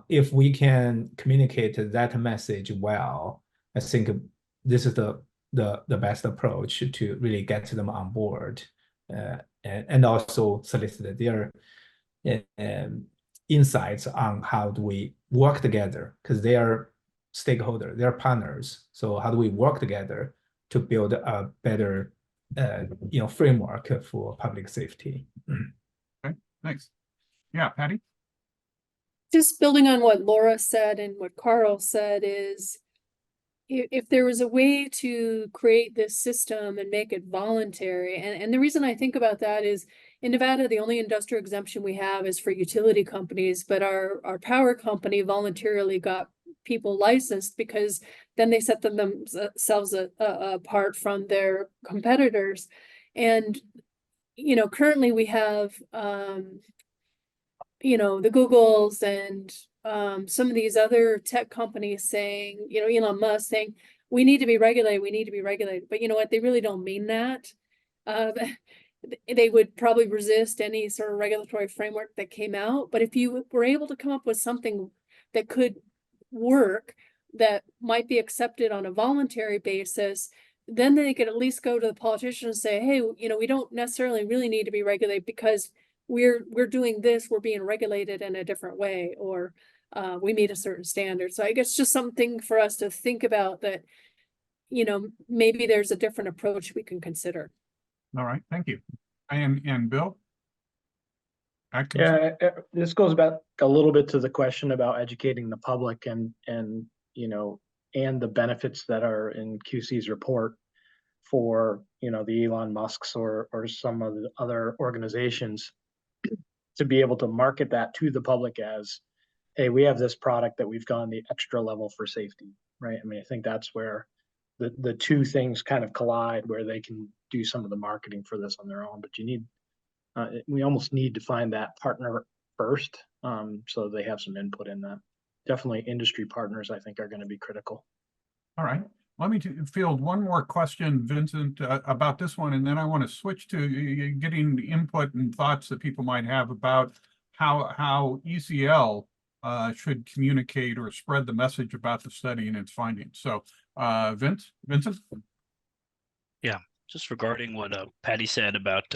if we can communicate that message well, I think this is the best approach to really get them on board, and also solicit their insights on how do we work together, because they are stakeholders, they are partners. So how do we work together to build a better framework for public safety? Okay, thanks. Yeah, Patty? Just building on what Laura said and what Carl said is, if there was a way to create this system and make it voluntary, and the reason I think about that is in Nevada, the only industrial exemption we have is for utility companies, but our power company voluntarily got people licensed because then they set themselves apart from their competitors. And, currently we have, the Googles and some of these other tech companies saying, Elon Musk saying, we need to be regulated, we need to be regulated. But you know what? They really don't mean that. They would probably resist any sort of regulatory framework that came out. But if you were able to come up with something that could work, that might be accepted on a voluntary basis, then they could at least go to the politicians and say, hey, we don't necessarily really need to be regulated because we're doing this, we're being regulated in a different way, or we meet a certain standard. So I guess just something for us to think about, that, maybe there's a different approach we can consider. All right, thank you. And Bill? Yeah, this goes back a little bit to the question about educating the public and the benefits that are in QC's report for, the Elon Musks or some of the other organizations, to be able to market that to the public as, hey, we have this product that we've gone the extra level for safety, right? I mean, I think that's where the two things kind of collide, where they can do some of the marketing for this on their own. But we almost need to find that partner first, so they have some input in that. Definitely industry partners, I think, are going to be critical. All right. Let me field one more question, Vincent, about this one, and then I want to switch to getting the input and thoughts that people might have about how ECL should communicate or spread the message about the study and its findings. So, Vincent? Yeah, just regarding what Patty said about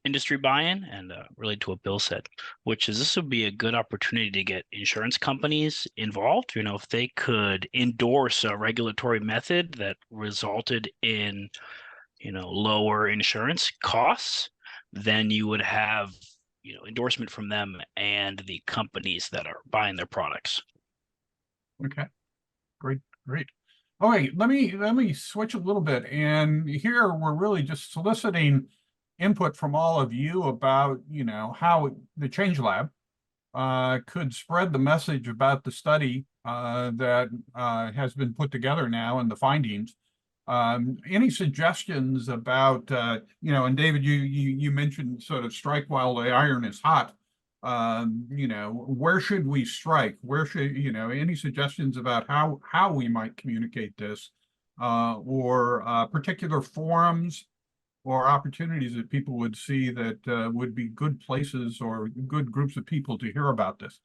industry buy-in, and related to what Bill said, which is this would be a good opportunity to get insurance companies involved. If they could endorse a regulatory method that resulted in, lower insurance costs, then you would have, endorsement from them and the companies that are buying their products. Okay, great. All right, let me switch a little bit, and here we're really just soliciting input from all of you about, how the Change Lab could spread the message about the study that has been put together now and the findings. Any suggestions about, and David, you mentioned sort of strike while the iron is hot. Where should we strike? Where should, any suggestions about how we might communicate this, or particular forums or opportunities that people would see that would be good places or good groups of people to hear about this?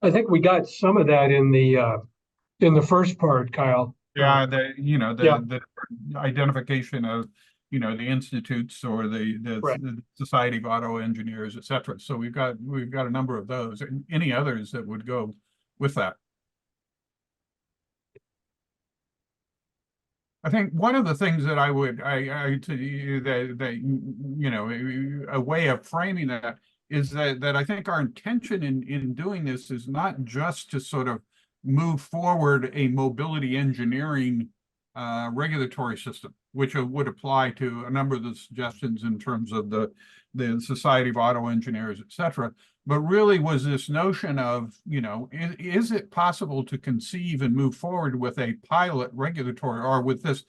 I think we got some of that in the first part, Kyle. Yeah, the identification of, the institutes or the Society of Auto Engineers, et cetera. So we've got a number of those. And any others that would go with that? I think one of the things that I would, a way of framing that is that I think our intention in doing this is not just to sort of move forward a mobility engineering regulatory system, which would apply to a number of the suggestions in terms of the Society of Auto Engineers, et cetera, but really was this notion of, is it possible to conceive and move forward with a pilot regulatory, or with this,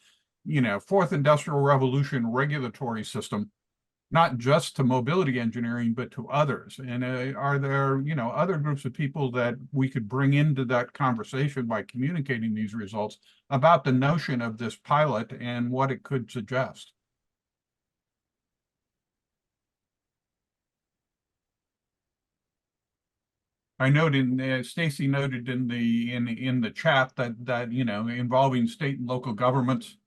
fourth industrial revolution regulatory system not just to mobility engineering, but to others? And are there, other groups of people that we could bring into that conversation by communicating these results about the notion of this pilot and what it could suggest? I noted, Stacy noted in the chat that involving state and local governments,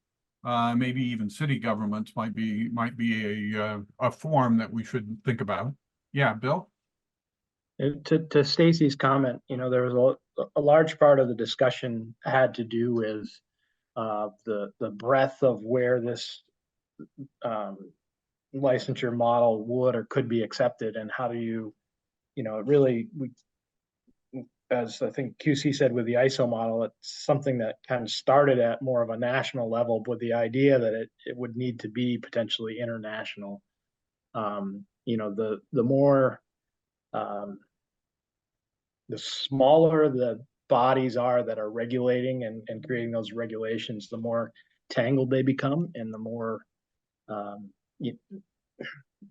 maybe even city governments might be a form that we should think about. Yeah, Bill? To Stacy's comment, there was a large part of the discussion had to do with the breadth of where this licensure model would or could be accepted, and how do you, as I think QC said with the ISO model, it's something that kind of started at more of a national level with the idea that it would need to be potentially international. The more the smaller the bodies are that are regulating and creating those regulations, the more tangled they become, and the more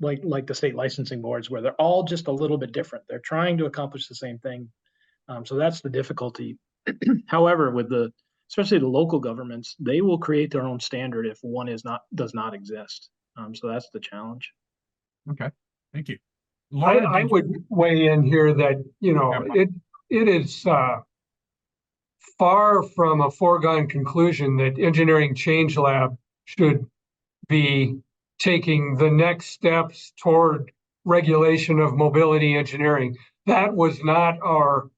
like the state licensing boards, where they're all just a little bit different. They're trying to accomplish the same thing. So that's the difficulty. However, especially the local governments, they will create their own standard if one does not exist. So that's the challenge. Okay, thank you. Laura, I would weigh in here that it is far from a foregone conclusion that Engineering Change Lab should be taking the next steps toward regulation of mobility engineering. That was not our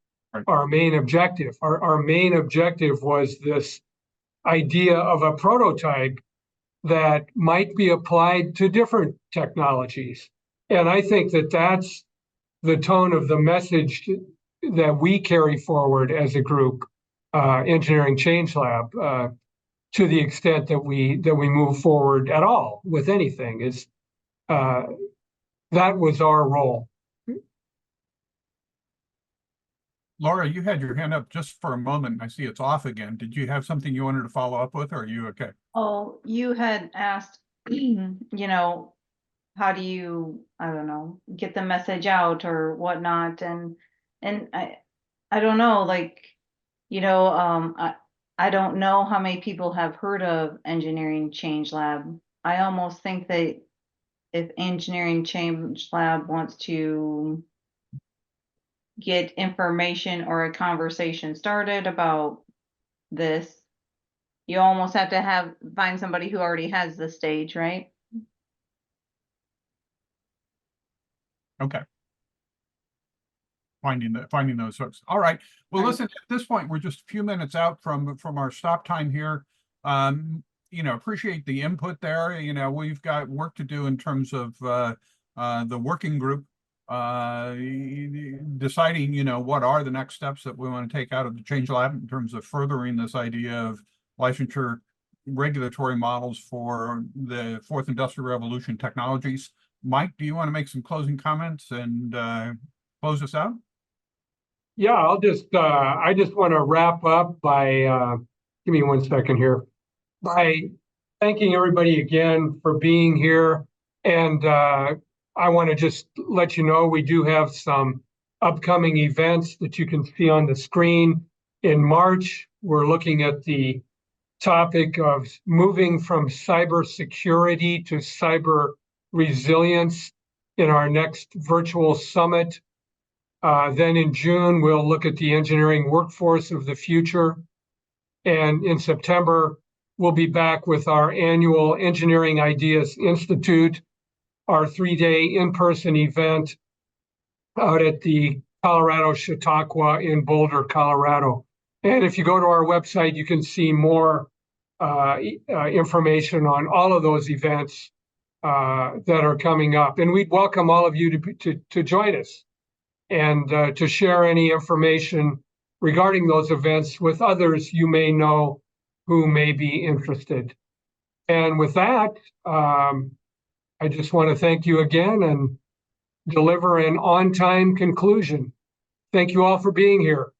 main objective. Our main objective was this idea of a prototype that might be applied to different technologies. And I think that that's the tone of the message that we carry forward as a group, Engineering Change Lab, to the extent that we move forward at all with anything, is that was our role. Laura, you had your hand up just for a moment. I see it's off again. Did you have something you wanted to follow up with, or are you okay? Oh, you had asked, how do you, I don't know, get the message out or whatnot, and I don't know, I don't know how many people have heard of Engineering Change Lab. I almost think that if Engineering Change Lab wants to get information or a conversation started about this, you almost have to find somebody who already has the stage, right? Okay. Finding those folks. All right. Well, listen, at this point, we're just a few minutes out from our stop time here. Appreciate the input there. We've got work to do in terms of the working group, deciding, what are the next steps that we want to take out of the Change Lab in terms of furthering this idea of licensure regulatory models for the fourth industrial revolution technologies. Mike, do you want to make some closing comments and close us out? Yeah, I just want to wrap up by, give me 1 second here, by thanking everybody again for being here. And I want to just let you know, we do have some upcoming events that you can see on the screen. In March, we're looking at the topic of moving from cybersecurity to cyber resilience in our next virtual summit. Then in June, we'll look at the engineering workforce of the future. And in September, we'll be back with our annual Engineering Ideas Institute, our 3-day in-person event out at the Colorado Chautauqua in Boulder, Colorado. And if you go to our website, you can see more information on all of those events that are coming up. And we'd welcome all of you to join us and to share any information regarding those events with others you may know who may be interested. And with that, I just want to thank you again and deliver an on-time conclusion. Thank you all for being here.